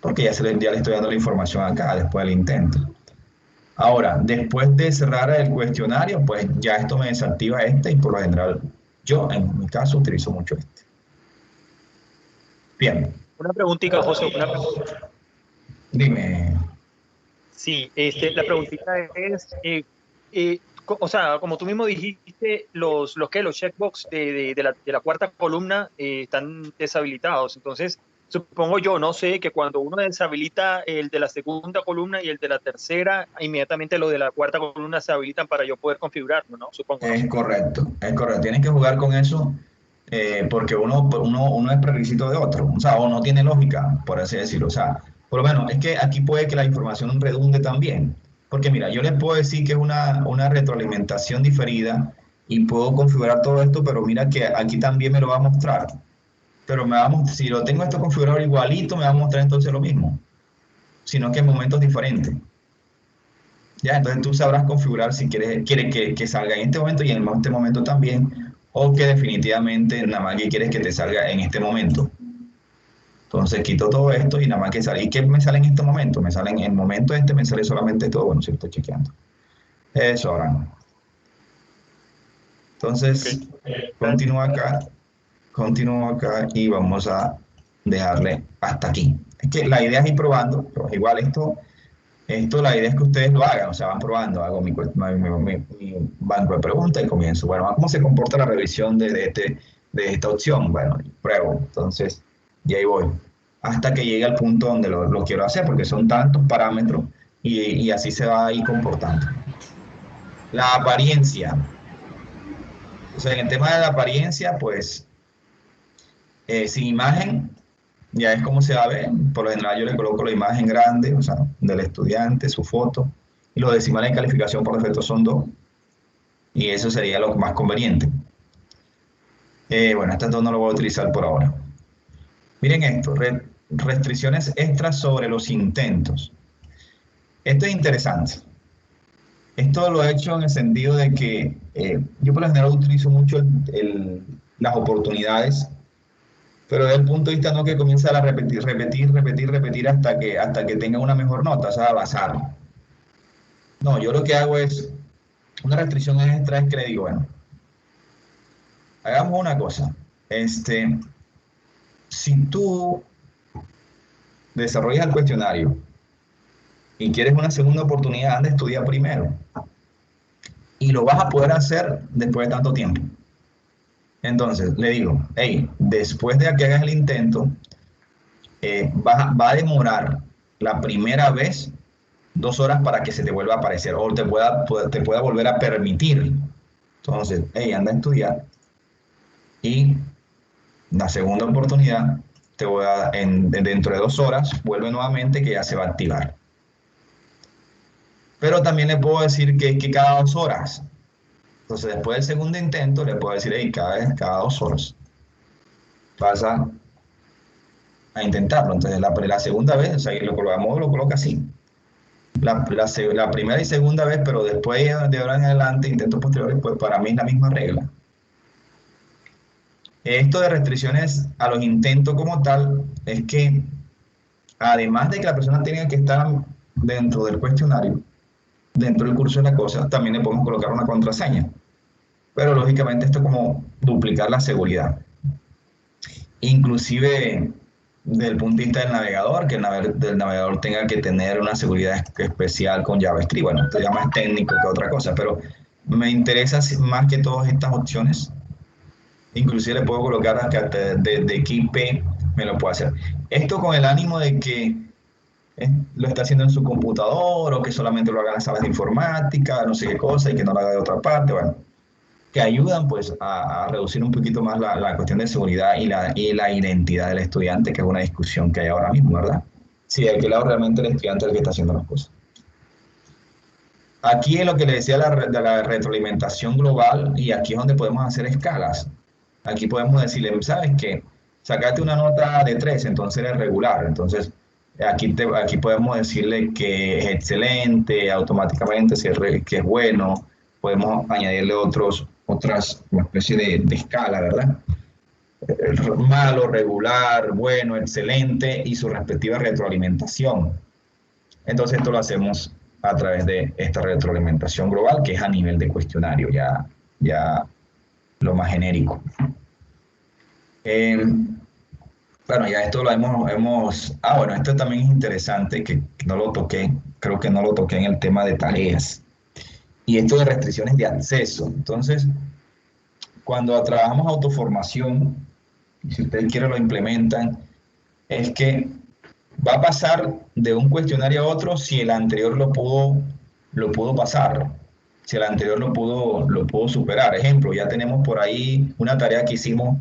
porque ya le estoy dando la información acá, después del intento. Ahora, después de cerrar el cuestionario, pues ya esto me desactiva este, y por lo general, yo en mi caso utilizo mucho este. Bien. Una preguntita, José, una pregunta. Dime. Sí, la preguntita es, o sea, como tú mismo dijiste, los checkbox de la cuarta columna están deshabilitados. Entonces, supongo yo, no sé, que cuando uno deshabilita el de la segunda columna y el de la tercera, inmediatamente los de la cuarta columna se habilitan para yo poder configurarlo, ¿no? Supongo. Es correcto, es correcto. Tienes que jugar con eso porque uno es prerequisito de otro, o sea, o no tiene lógica, por así decirlo. O sea, por lo menos es que aquí puede que la información redunde también. Porque mira, yo les puedo decir que es una retroalimentación diferida y puedo configurar todo esto, pero mira que aquí también me lo va a mostrar. Pero si lo tengo esto configurado igualito, me va a mostrar entonces lo mismo, sino que en momentos diferentes. Ya, entonces tú sabrás configurar si quieres que salga en este momento y en este momento también, o que definitivamente nada más que quieres que te salga en este momento. Entonces quito todo esto y nada más que sale. ¿Y qué me sale en este momento? Me sale en el momento este, me sale solamente todo. Bueno, si lo estoy chequeando. Eso ahora no. Entonces, continúo acá y vamos a dejarle hasta aquí. Es que la idea es ir probando, pero igual esto la idea es que ustedes lo hagan, o sea, van probando, hago mi banco de preguntas y comienzo. Bueno, ¿cómo se comporta la revisión de esta opción? Bueno, pruebo, entonces, y ahí voy, hasta que llegue al punto donde lo quiero hacer, porque son tantos parámetros y así se va a ir comportando. La apariencia. O sea, en el tema de la apariencia, pues, sin imagen, ya es como se va a ver. Por lo general yo le coloco la imagen grande, o sea, del estudiante, su foto, y los decimales de calificación por defecto son 2, y eso sería lo más conveniente. Bueno, estas dos no lo voy a utilizar por ahora. Miren esto, restricciones extras sobre los intentos. Esto es interesante. Esto lo he hecho en el sentido de que yo por lo general utilizo mucho las oportunidades, pero desde el punto de vista no que comienza a repetir hasta que tenga una mejor nota, o sea, al azar. No, yo lo que hago es, una restricción extra es que le digo, bueno, hagamos una cosa, si tú desarrollas el cuestionario y quieres una segunda oportunidad, anda a estudiar primero. Y lo vas a poder hacer después de tanto tiempo. Entonces, le digo, hey, después de que hagas el intento, va a demorar la primera vez 2 horas para que se te vuelva a aparecer o te pueda volver a permitir. Entonces, hey, anda a estudiar. Y la segunda oportunidad, dentro de 2 horas, vuelve nuevamente que ya se va a activar. Pero también le puedo decir que cada 2 horas. Entonces, después del segundo intento, le puedo decir, hey, cada 2 horas vas a intentarlo. Entonces, la segunda vez, o sea, lo coloca así. La primera y segunda vez, pero después de ahora en adelante, intentos posteriores, pues para mí es la misma regla. Esto de restricciones a los intentos como tal, es que además de que la persona tenga que estar dentro del cuestionario, dentro del curso de la cosa, también le podemos colocar una contraseña. Pero lógicamente esto es como duplicar la seguridad. inclusive desde el punto de vista del navegador, que el navegador tenga que tener una seguridad especial con JavaScript. Bueno, esto ya más técnico que otra cosa, pero me interesa más que todas estas opciones. Inclusive le puedo colocar hasta de IP, me lo puedo hacer. Esto con el ánimo de que lo está haciendo en su computador o que solamente lo haga en las salas de informática, no sé qué cosa, y que no lo haga de otra parte, bueno, que ayudan pues a reducir un poquito más la cuestión de seguridad y la identidad del estudiante, que es una discusión que hay ahora mismo, ¿verdad? Si de qué lado realmente el estudiante es el que está haciendo las cosas. Aquí es lo que le decía de la retroalimentación global, y aquí es donde podemos hacer escalas. Aquí podemos decirle, ¿sabes qué? Sacaste una nota de 3, entonces eres regular. Entonces, aquí podemos decirle que es excelente automáticamente, que es bueno. Podemos añadirle otras una especie de escala, ¿verdad? Malo, regular, bueno, excelente y su respectiva retroalimentación. Entonces esto lo hacemos a través de esta retroalimentación global, que es a nivel de cuestionario, ya lo más genérico. Bueno, ya esto lo hemos... Ah, bueno, esto también es interesante, que no lo toqué, creo que no lo toqué en el tema de tareas. Y esto de restricciones de acceso. Entonces, cuando trabajamos autoformación, y si ustedes quieren lo implementan, es que va a pasar de un cuestionario a otro si el anterior lo pudo pasar, si el anterior lo pudo superar. Ejemplo, ya tenemos por ahí una tarea que hicimos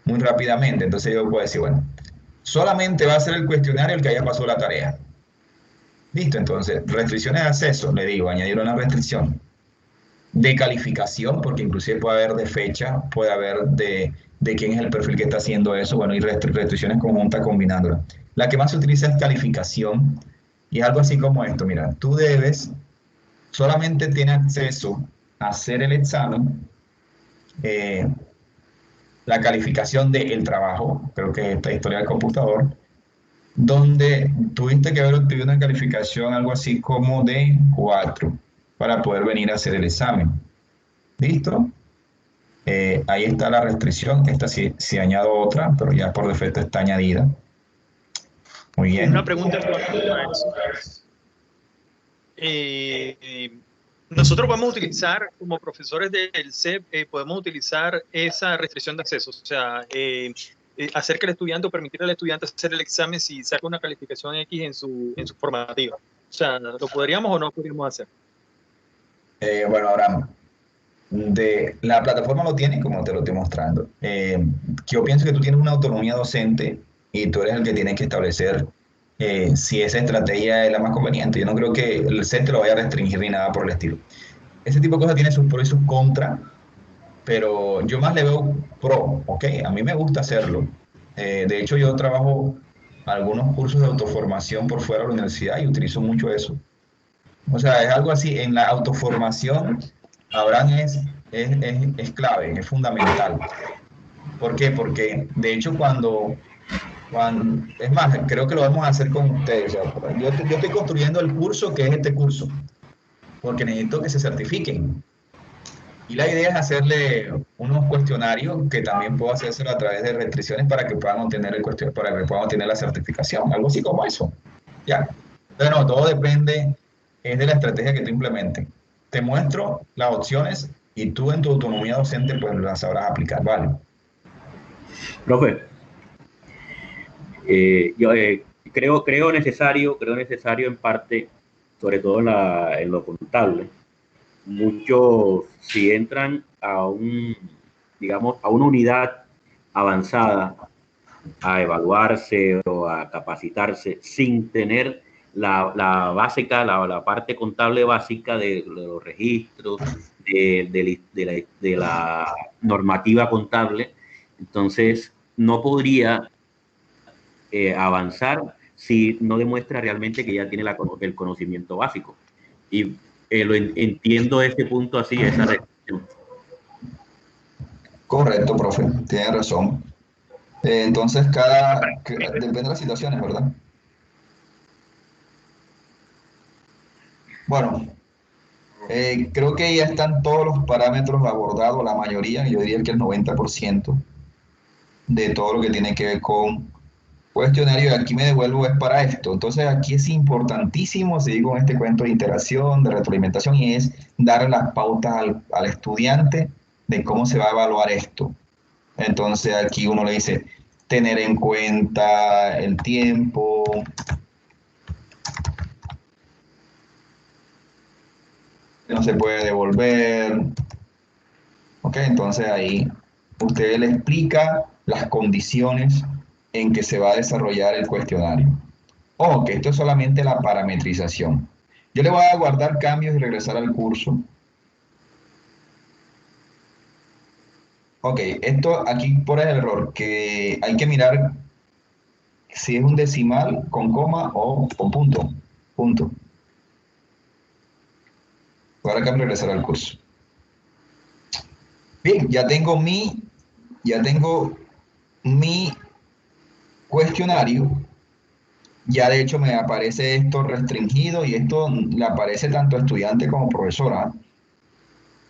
muy rápidamente, entonces yo puedo decir, bueno, solamente va a ser el cuestionario el que haya pasado la tarea. Listo, entonces, restricciones de acceso, le digo, añadir una restricción de calificación, porque inclusive puede haber de fecha, puede haber de quién es el perfil que está haciendo eso, bueno, y restricciones conjuntas combinándolas. La que más se utiliza es calificación, y es algo así como esto, mira, tú solamente tienes acceso a hacer el examen, la calificación del trabajo, creo que es esta historia del computador, donde tuviste que haber obtenido una calificación algo así como de 4 para poder venir a hacer el examen. ¿Listo? Ahí está la restricción. Esta sí añado otra, pero ya por defecto está añadida. Muy bien. Una pregunta con respecto a eso. Nosotros vamos a utilizar, como profesores del CEP, podemos utilizar esa restricción de acceso, o sea, hacer que el estudiante o permitir al estudiante hacer el examen si saca una calificación X en su formativa. O sea, ¿lo podríamos o no podríamos hacer? Bueno, ahora, la plataforma lo tiene, como te lo estoy mostrando. Yo pienso que tú tienes una autonomía docente y tú eres el que tiene que establecer si esa estrategia es la más conveniente. Yo no creo que el CEP te lo vaya a restringir ni nada por el estilo. Ese tipo de cosas tiene sus pros y sus contras, pero yo más le veo pro, ¿ok? A mí me gusta hacerlo. De hecho, yo trabajo algunos cursos de autoformación por fuera de la universidad y utilizo mucho eso. O sea, es algo así, en la autoformación, Abraham es clave, es fundamental. ¿Por qué? Porque, de hecho, es más, creo que lo vamos a hacer con ustedes. O sea, yo estoy construyendo el curso que es este curso, porque necesito que se certifiquen. Y la idea es hacerle unos cuestionarios que también puedo hacerse a través de restricciones para que puedan obtener para que puedan obtener la certificación, algo así como eso. Ya. Entonces, no, todo depende es de la estrategia que tú implementes. Te muestro las opciones y tú en tu autonomía docente pues las sabrás aplicar, ¿vale? Profe, yo creo necesario en parte, sobre todo en lo contable. Muchos, si entran a digamos, a una unidad avanzada a evaluarse o a capacitarse sin tener la básica, la parte contable básica de los registros, de la normativa contable, entonces no podría avanzar si no demuestra realmente que ya tiene el conocimiento básico. Y entiendo este punto así, esa restricción. Correcto, profe, tiene razón. Entonces, depende de las situaciones, ¿verdad? Bueno, creo que ya están todos los parámetros abordados, la mayoría, yo diría que el 90%. de todo lo que tiene que ver con cuestionario, y aquí me devuelvo es para esto. Entonces aquí es importantísimo seguir con este cuento de interacción, de retroalimentación, y es dar las pautas al estudiante de cómo se va a evaluar esto. Entonces aquí uno le dice tener en cuenta el tiempo, que no se puede devolver. Ok, entonces ahí usted le explica las condiciones en que se va a desarrollar el cuestionario. Ojo, que esto es solamente la parametrización. Yo le voy a guardar cambios y regresar al curso. Ok, esto aquí por el error, que hay que mirar si es un decimal con coma o punto. Punto. Ahora cambio y regresar al curso. Bien, ya tengo mi cuestionario. Ya de hecho me aparece esto restringido y esto le aparece tanto a estudiante como profesora.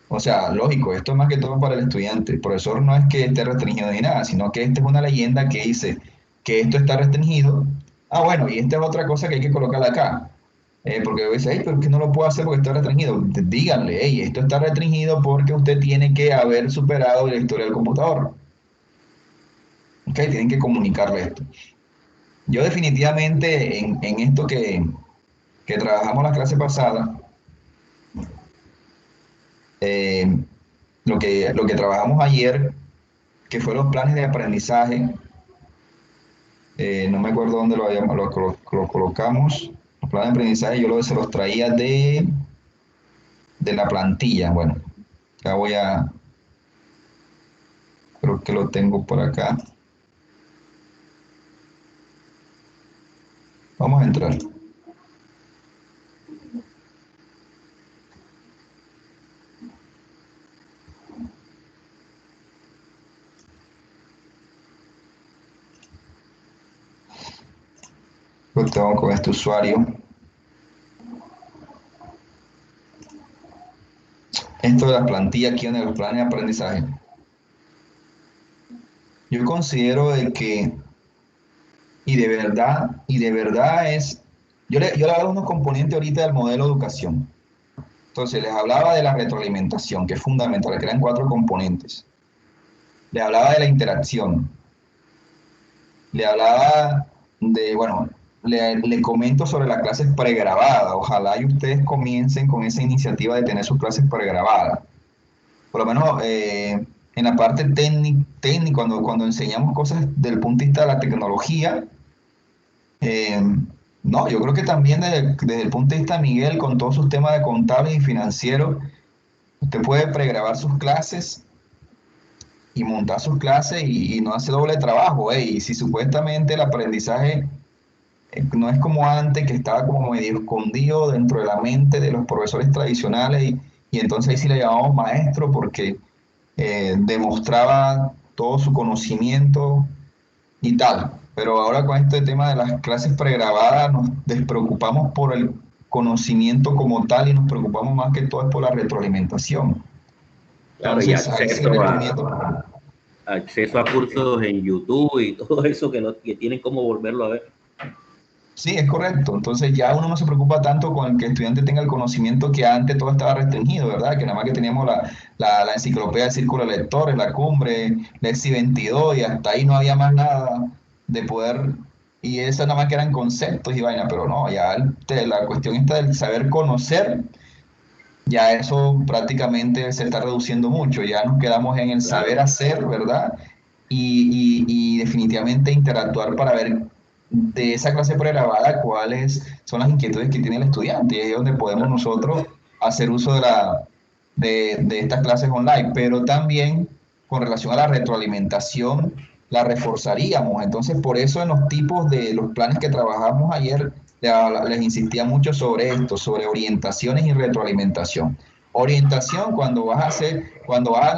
O sea, lógico, esto es más que todo para el estudiante. El profesor no es que esté restringido ni nada, sino que esta es una leyenda que dice que esto está restringido. Ah, bueno, y esta es otra cosa que hay que colocar acá. Porque dice, hey, pero es que no lo puedo hacer porque está restringido. Díganle, hey, esto está restringido porque usted tiene que haber superado la historia del computador. Ok, tienen que comunicarle esto. Yo definitivamente en esto que trabajamos la clase pasada, eh, lo que trabajamos ayer, que fueron los planes de aprendizaje, no me acuerdo dónde lo colocamos, los planes de aprendizaje se los traía de la plantilla. Bueno, ya creo que lo tengo por acá. Vamos a entrar. Lo tengo con este usuario. Esto de la plantilla aquí en los planes de aprendizaje. Yo considero de que, y de verdad es, yo le hablaba de unos componentes ahorita del modelo de educación. Entonces, les hablaba de la retroalimentación, que es fundamental, que eran 4 componentes. Le hablaba de la interacción. Le hablaba de, bueno, le comento sobre las clases pregrabadas. Ojalá y ustedes comiencen con esa iniciativa de tener sus clases pregrabadas. Por lo menos en la parte técnica, cuando enseñamos cosas del punto de vista de la tecnología, eh, no, yo creo que también desde el punto de vista de Miguel, con todos sus temas de contables y financieros, usted puede pregrabar sus clases y montar sus clases y no hace doble trabajo. Y si supuestamente el aprendizaje no es como antes, que estaba como medio escondido dentro de la mente de los profesores tradicionales, y entonces ahí sí le llamamos maestro porque demostraba todo su conocimiento y tal. Pero ahora con este tema de las clases pregrabadas nos despreocupamos por el conocimiento como tal y nos preocupamos más que todo por la retroalimentación. Claro, y Entonces, ahí sí recomiendo. acceso a cursos en YouTube y todo eso que tienen como volverlo a ver. Sí, es correcto. Entonces ya uno no se preocupa tanto con el que el estudiante tenga el conocimiento, que antes todo estaba restringido, ¿verdad? Que nada más que teníamos la enciclopedia del Círculo de Lectores, la Cumbre, Lexi 22, y hasta ahí no había más nada de poder, y eso nada más que eran conceptos y vaina, pero no, ya la cuestión está del saber conocer, ya eso prácticamente se está reduciendo mucho, ya nos quedamos en el saber hacer, ¿verdad? Y definitivamente interactuar para ver de esa clase pregrabada cuáles son las inquietudes que tiene el estudiante, y ahí es donde podemos nosotros hacer uso de estas clases online, pero también con relación a la retroalimentación la reforzaríamos. Entonces, por eso en los tipos de los planes que trabajamos ayer, les insistía mucho sobre esto, sobre orientaciones y retroalimentación. Orientación,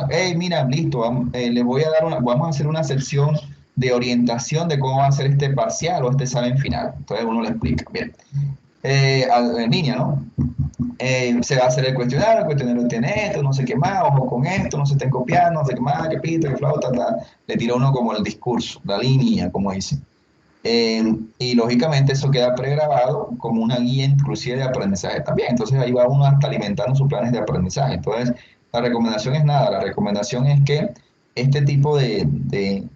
hey, mira, listo, les voy a dar vamos a hacer una sección de orientación de cómo va a ser este parcial o este examen final. Entonces uno le explica. Bien. En línea, ¿no? se va a hacer el cuestionario tiene esto, no sé qué más, ojo con esto, no se estén copiando, no sé qué más, qué pito, qué flauta, le tira uno como el discurso, la línea, como dice. Y lógicamente eso queda pregrabado como una guía inclusive de aprendizaje también. Entonces ahí va uno hasta alimentando sus planes de aprendizaje. Entonces la recomendación es nada, la recomendación es que este tipo de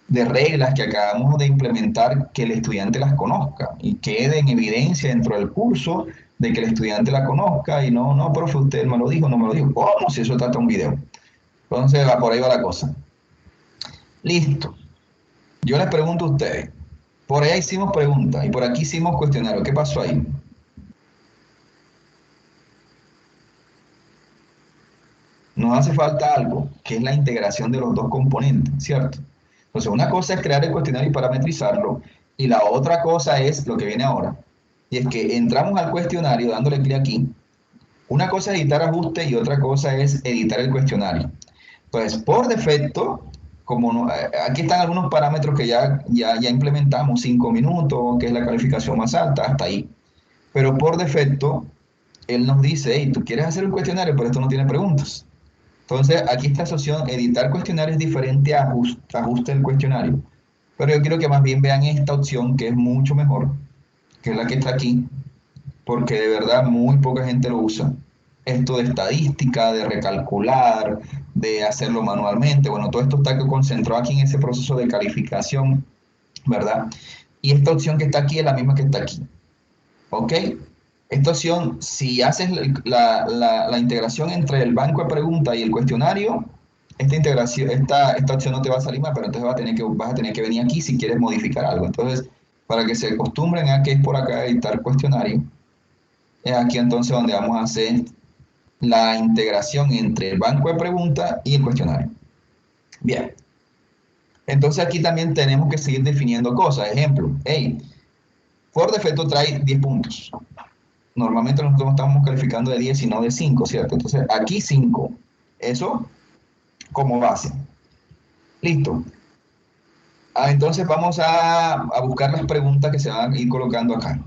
reglas que acabamos de implementar, que el estudiante las conozca y quede en evidencia dentro del curso de que el estudiante la conozca y no, no, profe, usted me lo dijo, no me lo dijo. ¿Cómo? Si eso trata un video. Entonces va, por ahí va la cosa. Listo. Yo les pregunto a ustedes. Por allá hicimos preguntas y por aquí hicimos cuestionario. ¿Qué pasó ahí? Nos hace falta algo, que es la integración de los dos componentes, ¿cierto? Entonces, una cosa es crear el cuestionario y parametrizarlo, y la otra cosa es lo que viene ahora. Y es que entramos al cuestionario dándole clic aquí. Una cosa es editar ajuste y otra cosa es editar el cuestionario. Pues por defecto, como aquí están algunos parámetros que ya implementamos, 5 minutos, que es la calificación más alta, hasta ahí. Pero por defecto, él nos dice, hey, tú quieres hacer un cuestionario, pero esto no tiene preguntas. Entonces, aquí está esa opción, editar cuestionario es diferente a ajuste del cuestionario. Pero yo quiero que más bien vean esta opción, que es mucho mejor, que es la que está aquí, porque de verdad muy poca gente lo usa. Esto de estadística, de recalcular, de hacerlo manualmente, bueno, todo esto está concentrado aquí en ese proceso de calificación, ¿verdad? Y esta opción que está aquí es la misma que está aquí, ¿ok? Esta opción, si haces la integración entre el banco de preguntas y el cuestionario, esta opción no te va a salir más, pero entonces vas a tener que venir aquí si quieres modificar algo. Entonces, para que se acostumbren a que es por acá editar cuestionario, es aquí entonces donde vamos a hacer la integración entre el banco de preguntas y el cuestionario. Bien. Entonces aquí también tenemos que seguir definiendo cosas. Ejemplo, hey, por defecto trae 10 puntos. Normalmente nosotros no estamos calificando de 10, sino de 5, ¿cierto? Entonces aquí 5. Eso como base. Listo. Entonces vamos a buscar las preguntas que se van a ir colocando acá.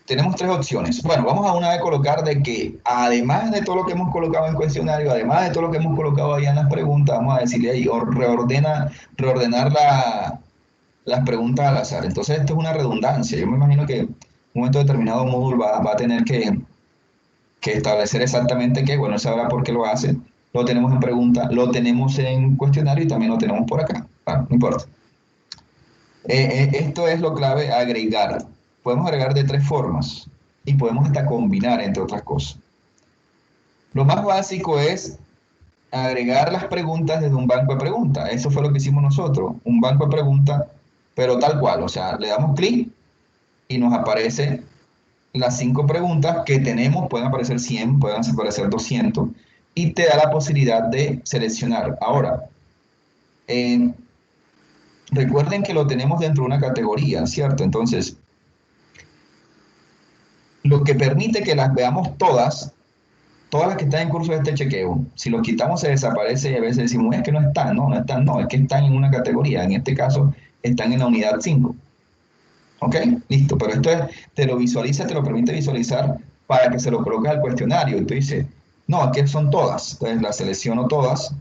Tenemos tres opciones. Bueno, vamos a una vez colocar de que además de todo lo que hemos colocado en cuestionario, además de todo lo que hemos colocado ahí en las preguntas, vamos a decirle ahí, reordenar las preguntas al azar. Entonces esto es una redundancia. Yo me imagino que en un momento determinado Moodle va a tener que establecer exactamente qué. Bueno, él sabrá por qué lo hace. Lo tenemos en pregunta, lo tenemos en cuestionario y también lo tenemos por acá. Bueno, no importa. Esto es lo clave, agregar. Podemos agregar de tres formas y podemos hasta combinar, entre otras cosas. Lo más básico es agregar las preguntas desde un banco de preguntas. Eso fue lo que hicimos nosotros, un banco de preguntas, pero tal cual. O sea, le damos clic y nos aparece las 5 preguntas que tenemos. Pueden aparecer 100, pueden aparecer 200 y te da la posibilidad de seleccionar. Ahora, recuerden que lo tenemos dentro de una categoría, ¿cierto? Entonces, lo que permite que las veamos todas las que están en curso de este chequeo, si los quitamos se desaparece y a veces decimos, es que no están, es que están en una categoría, en este caso están en la unidad 5. ¿Ok? Listo, pero esto te lo visualiza, te lo permite visualizar para que se lo coloques al cuestionario. Y tú dices, no, aquí son todas, entonces las selecciono todas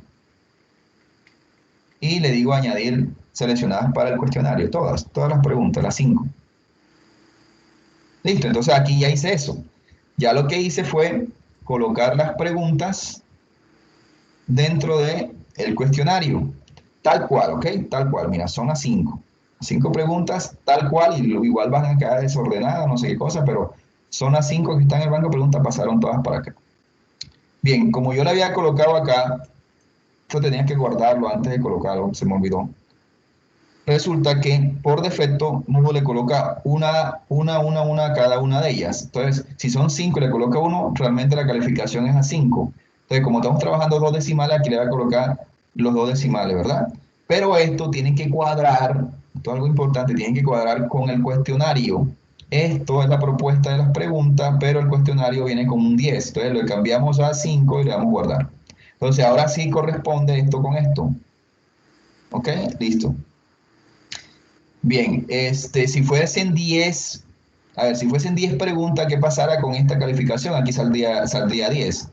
y le digo añadir seleccionadas para el cuestionario, todas las preguntas, las 5. Listo, entonces aquí ya hice eso. Ya lo que hice fue colocar las preguntas dentro del cuestionario, tal cual, ¿ok? Tal cual, mira, son las 5. 5 preguntas, tal cual, y igual van a quedar desordenadas, no sé qué cosa, pero son las 5 que están en el banco de preguntas, pasaron todas para acá. Bien, como yo le había colocado acá, yo tenía que guardarlo antes de colocarlo, se me olvidó. Resulta que por defecto Moodle le coloca una a cada una de ellas. Entonces, si son 5 y le coloca 1, realmente la calificación es a 5. Entonces, como estamos trabajando 2 decimales, aquí le va a colocar los 2 decimales, ¿verdad? Pero esto tiene que cuadrar, esto es algo importante, tiene que cuadrar con el cuestionario. Esto es la propuesta de las preguntas, pero el cuestionario viene con un 10. Entonces, lo cambiamos a 5 y le damos a guardar. Entonces, ahora sí corresponde esto con esto. ¿Ok? Listo. Bien, si fuesen 10 A ver, si fuesen 10 preguntas, ¿qué pasara con esta calificación? Aquí saldría 10.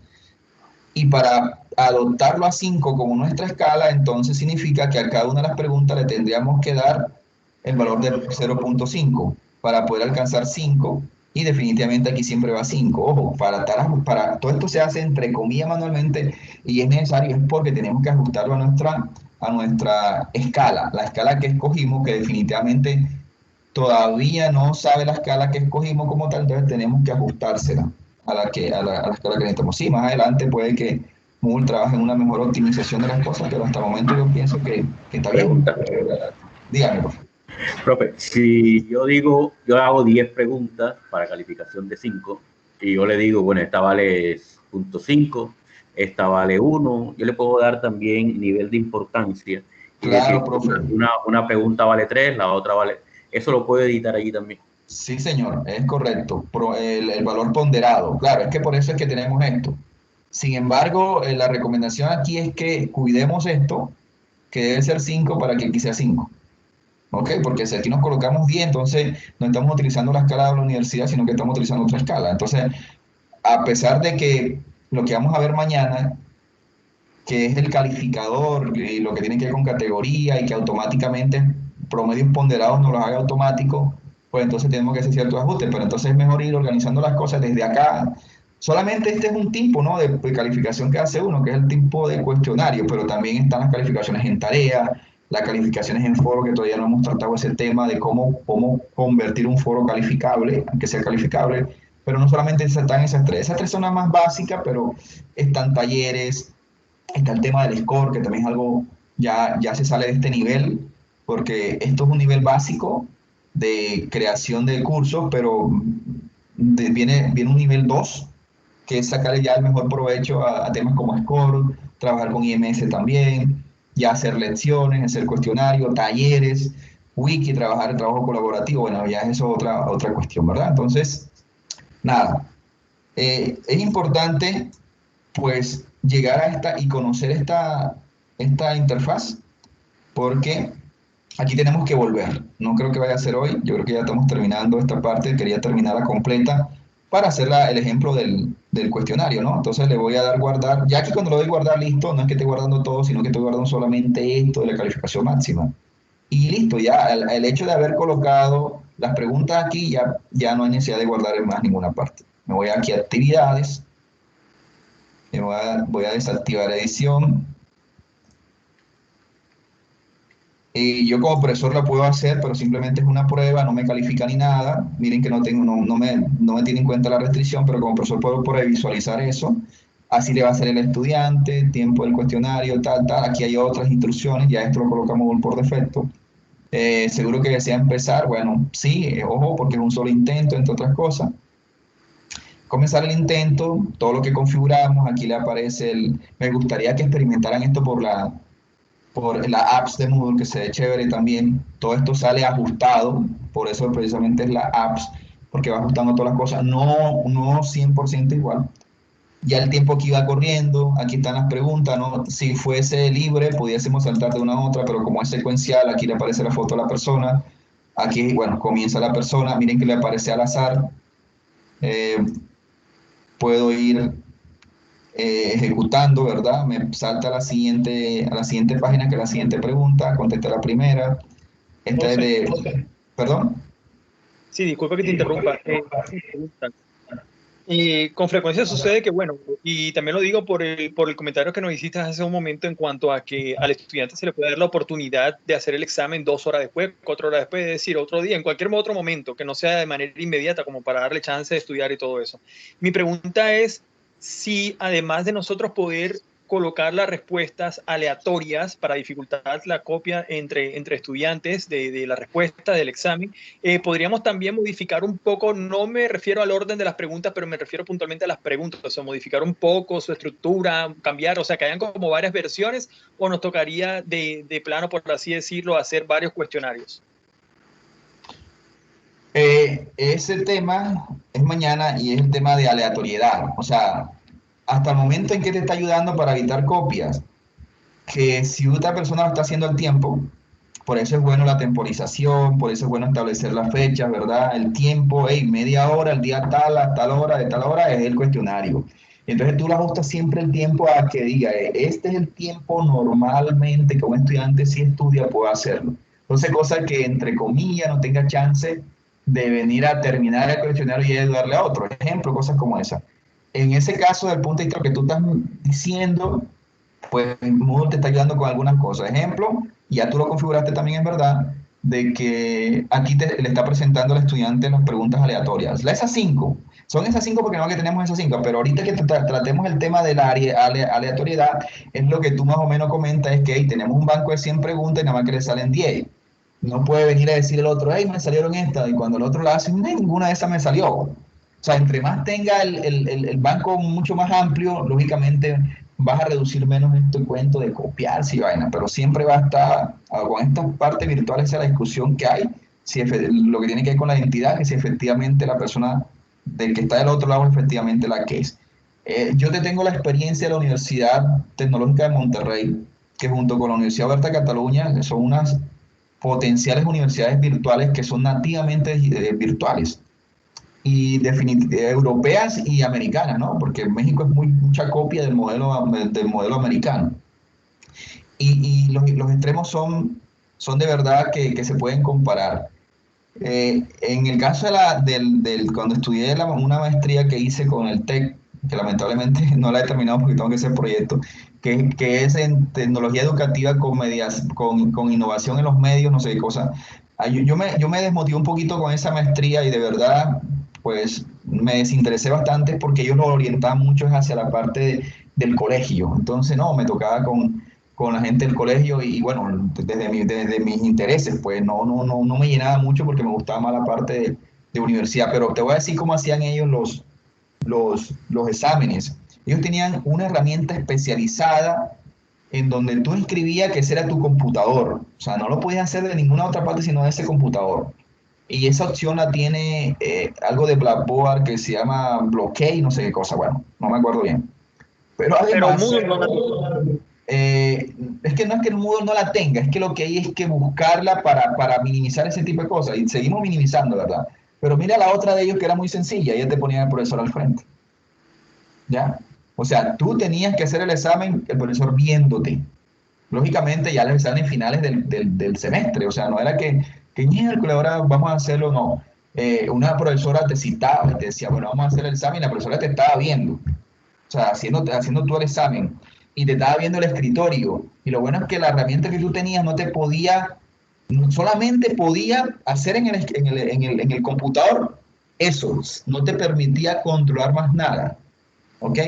Y para adoptarlo a 5 como nuestra escala, entonces significa que a cada una de las preguntas le tendríamos que dar el valor de 0.5 para poder alcanzar 5 y definitivamente aquí siempre va 5. Ojo, para todo esto se hace entre comillas manualmente y es necesario, es porque tenemos que ajustarlo a nuestra escala, la escala que escogimos, que definitivamente todavía no sabe la escala que escogimos como tal, entonces tenemos que ajustársela a la escala que necesitamos. Sí, más adelante puede que Google trabaje en una mejor optimización de las cosas, pero hasta el momento yo pienso que está bien. Pregunta. Dígame, por favor. Profe, si yo digo, yo hago 10 preguntas para calificación de 5 y yo le digo, bueno, esta vale 0.5, esta vale 1, yo le puedo dar también nivel de importancia y Claro, decir, profe. una pregunta vale 3, la otra vale... Eso lo puedo editar allí también. Sí, señor, es correcto. El valor ponderado. Claro, es que por eso es que tenemos esto. Sin embargo, la recomendación aquí es que cuidemos esto, que debe ser 5 para que aquí sea 5. ¿Ok? Porque si aquí nos colocamos 10, entonces no estamos utilizando la escala de la universidad, sino que estamos utilizando otra escala. Entonces, a pesar de que lo que vamos a ver mañana, que es el calificador y lo que tiene que ver con categoría y que automáticamente promedios ponderados nos los haga automático, pues entonces tenemos que hacer ciertos ajustes, pero entonces es mejor ir organizando las cosas desde acá. Solamente este es un tipo, ¿no?, de calificación que hace uno, que es el tipo de cuestionario, pero también están las calificaciones en tarea, las calificaciones en foro, que todavía no hemos tratado ese tema de cómo convertir un foro calificable, aunque sea calificable, pero no solamente están esas tres son las más básicas, pero están talleres, está el tema del score, que también es algo, ya se sale de este nivel, porque esto es un nivel básico de creación de cursos, pero viene un nivel 2, que es sacarle ya el mejor provecho a temas como score, trabajar con IMS también, ya hacer lecciones, hacer cuestionarios, talleres, wiki, trabajar el trabajo colaborativo, bueno, ya es eso otra cuestión, ¿verdad? Entonces, nada, es importante pues llegar a esta y conocer esta interfaz, porque aquí tenemos que volver. No creo que vaya a ser hoy, yo creo que ya estamos terminando esta parte, quería terminarla completa para hacer el ejemplo del cuestionario, ¿no? Entonces le voy a dar guardar, ya aquí cuando lo doy guardar listo, no es que esté guardando todo, sino que estoy guardando solamente esto de la calificación máxima. Y listo, ya el hecho de haber colocado las preguntas aquí, ya no hay necesidad de guardar en más ninguna parte. Me voy aquí a actividades. Voy a desactivar edición. Y yo como profesor la puedo hacer, pero simplemente es una prueba, no me califica ni nada. Miren que no me tiene en cuenta la restricción, pero como profesor puedo por ahí visualizar eso. Así le va a hacer el estudiante, tiempo del cuestionario, tal. Aquí hay otras instrucciones, ya esto lo colocamos por defecto. Seguro que desea empezar, bueno, sí, ojo, porque es un solo intento, entre otras cosas. Comenzar el intento, todo lo que configuramos, aquí le aparece me gustaría que experimentaran esto por la apps de Moodle, que se ve chévere también. Todo esto sale ajustado, por eso precisamente es la apps, porque va ajustando todas las cosas, no 100% igual. Ya el tiempo aquí va corriendo, aquí están las preguntas, ¿no? Si fuese libre, pudiésemos saltar de una a otra, pero como es secuencial, aquí le aparece la foto a la persona, aquí, bueno, comienza la persona, miren que le aparece al azar. Puedo ir ejecutando, ¿verdad? Me salta a la siguiente página, que es la siguiente pregunta, contesta la primera. Esta es de... ¿Perdón? Sí, disculpa que te interrumpa. Y con frecuencia sucede que, bueno, y también lo digo por el comentario que nos hiciste hace un momento en cuanto a que al estudiante se le puede dar la oportunidad de hacer el examen 2 horas después, 4 horas después, es decir, otro día, en cualquier otro momento, que no sea de manera inmediata, como para darle chance de estudiar y todo eso. Mi pregunta es si, además de nosotros poder colocar las respuestas aleatorias para dificultar la copia entre estudiantes de la respuesta del examen, podríamos también modificar un poco, no me refiero al orden de las preguntas, pero me refiero puntualmente a las preguntas, o sea, modificar un poco su estructura, cambiar, o sea, que hayan como varias versiones, o nos tocaría de plano, por así decirlo, hacer varios cuestionarios. Ese tema es mañana y es el tema de aleatoriedad. O sea, hasta el momento en que te está ayudando para evitar copias, que si otra persona lo está haciendo al tiempo, Por eso es bueno la temporización, por eso es bueno establecer las fechas, ¿verdad? El tiempo, hey, media hora, el día tal, a tal hora, de tal hora es el cuestionario. Entonces tú le ajustas siempre el tiempo a que diga, este es el tiempo normalmente que un estudiante si estudia puede hacerlo. Entonces, cosa que entre comillas no tenga chance de venir a terminar el cuestionario y ayudarle a otro. Ejemplo, cosas como esa. En ese caso, del punto de vista que tú estás diciendo, pues Moodle te está ayudando con algunas cosas. Ejemplo, ya tú lo configuraste también en verdad, de que aquí le está presentando al estudiante las preguntas aleatorias. Esas 5, son esas 5 porque no que tenemos esas 5, pero ahorita que tratemos el tema de la aleatoriedad, es lo que tú más o menos comentas, es que hey, tenemos un banco de 100 preguntas y nada más que le salen 10. No puede venir a decir el otro, hey, me salieron estas, y cuando el otro la hace, ninguna de esas me salió. O sea, entre más tenga el banco mucho más amplio, lógicamente vas a reducir menos este cuento de copiarse y vaina, pero siempre va a estar con estas partes virtuales a la discusión que hay, si lo que tiene que ver con la identidad, que si efectivamente la persona del que está del otro lado es efectivamente la que es. Yo te tengo la experiencia de la Universidad Tecnológica de Monterrey, que junto con la Universidad Oberta de Cataluña son unas potenciales universidades virtuales que son nativamente virtuales y europeas y americanas, ¿no? Porque México es mucha copia del modelo americano. Y los extremos son de verdad que se pueden comparar. En el caso cuando estudié una maestría que hice con el TEC, que lamentablemente no la he terminado porque tengo que hacer proyecto, que es en tecnología educativa con innovación en los medios, no sé qué cosa. Yo me desmotivé un poquito con esa maestría y de verdad, pues me desinteresé bastante porque ellos lo orientaban mucho hacia la parte del colegio. Entonces, no, me tocaba con la gente del colegio y bueno, desde mis intereses, pues no me llenaba mucho porque me gustaba más la parte de universidad, pero te voy a decir cómo hacían ellos los exámenes. Ellos tenían una herramienta especializada en donde tú inscribías que ese era tu computador, o sea, no lo podías hacer de ninguna otra parte sino de ese computador. Y esa opción la tiene algo de Blackboard que se llama Blockade, no sé qué cosa, bueno, no me acuerdo bien. Pero además, Moodle no la tiene. es que no es que el Moodle no la tenga, es que lo que hay es que buscarla para minimizar ese tipo de cosas. Y seguimos minimizando, ¿verdad? Pero mira la otra de ellos que era muy sencilla, ella te ponía el profesor al frente. ¿Ya? O sea, tú tenías que hacer el examen, el profesor viéndote. Lógicamente ya los exámenes finales del semestre, o sea, no era que miércoles ahora vamos a hacerlo, no. Una profesora te citaba y te decía, bueno, vamos a hacer el examen y la profesora te estaba viendo. O sea, haciendo tú el examen y te estaba viendo el escritorio. Y lo bueno es que la herramienta que tú tenías no te podía, solamente podía hacer en el computador eso, no te permitía controlar más nada. ¿Ok?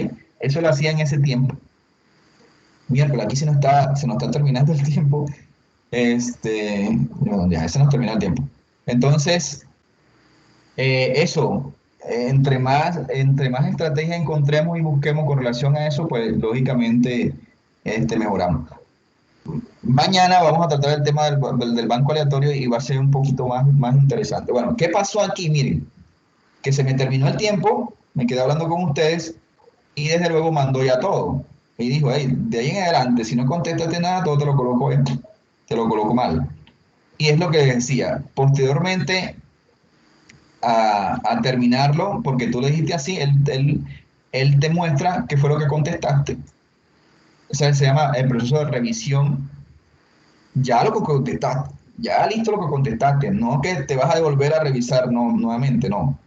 Eso lo hacía en ese tiempo. Miércoles, aquí se nos está terminando el tiempo. No, ya se nos termina el tiempo. Entonces, eso, entre más estrategias encontremos y busquemos con relación a eso, pues lógicamente mejoramos. Mañana vamos a tratar el tema del banco aleatorio y va a ser un poquito más interesante. Bueno, ¿qué pasó aquí? Miren, que se me terminó el tiempo, me quedé hablando con ustedes y desde luego mandó ya todo. Y dijo, hey, de ahí en adelante, si no contestaste nada, todo te lo coloco te lo coloco mal. Y es lo que decía, posteriormente a terminarlo, porque tú le dijiste así, él te muestra qué fue lo que contestaste. O sea, se llama el proceso de revisión. Ya lo que contestaste, ya listo lo que contestaste, no que te vas a devolver a revisar nuevamente, no.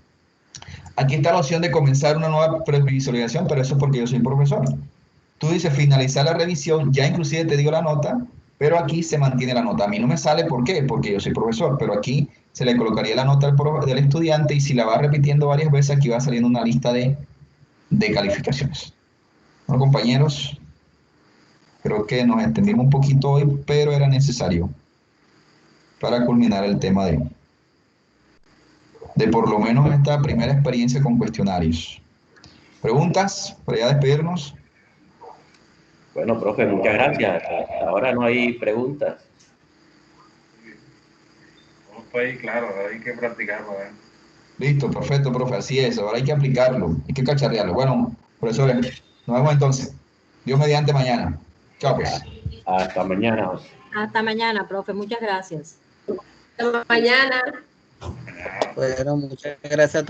Aquí está la opción de comenzar una nueva previsualización, pero eso es porque yo soy profesor. Tú dices finalizar la revisión, ya inclusive te digo la nota, pero aquí se mantiene la nota. A mí no me sale, ¿por qué? Porque yo soy profesor, pero aquí se le colocaría la nota del estudiante y si la va repitiendo varias veces, aquí va saliendo una lista de calificaciones. Bueno, compañeros, creo que nos extendimos un poquito hoy, pero era necesario para culminar el tema de por lo menos esta primera experiencia con cuestionarios. ¿Preguntas para ya despedirnos? Bueno, profe, muchas gracias. Hasta ahora no hay preguntas. Todo está ahí claro, hay que practicarlo, ¿eh? Listo, perfecto, profe, así es. Ahora hay que aplicarlo, hay que cacharrearlo. Bueno, profesores, nos vemos entonces. Dios mediante mañana. Chao, pues. Hasta mañana. Hasta mañana, profe. Muchas gracias. Hasta mañana. Bueno, muchas gracias a todos.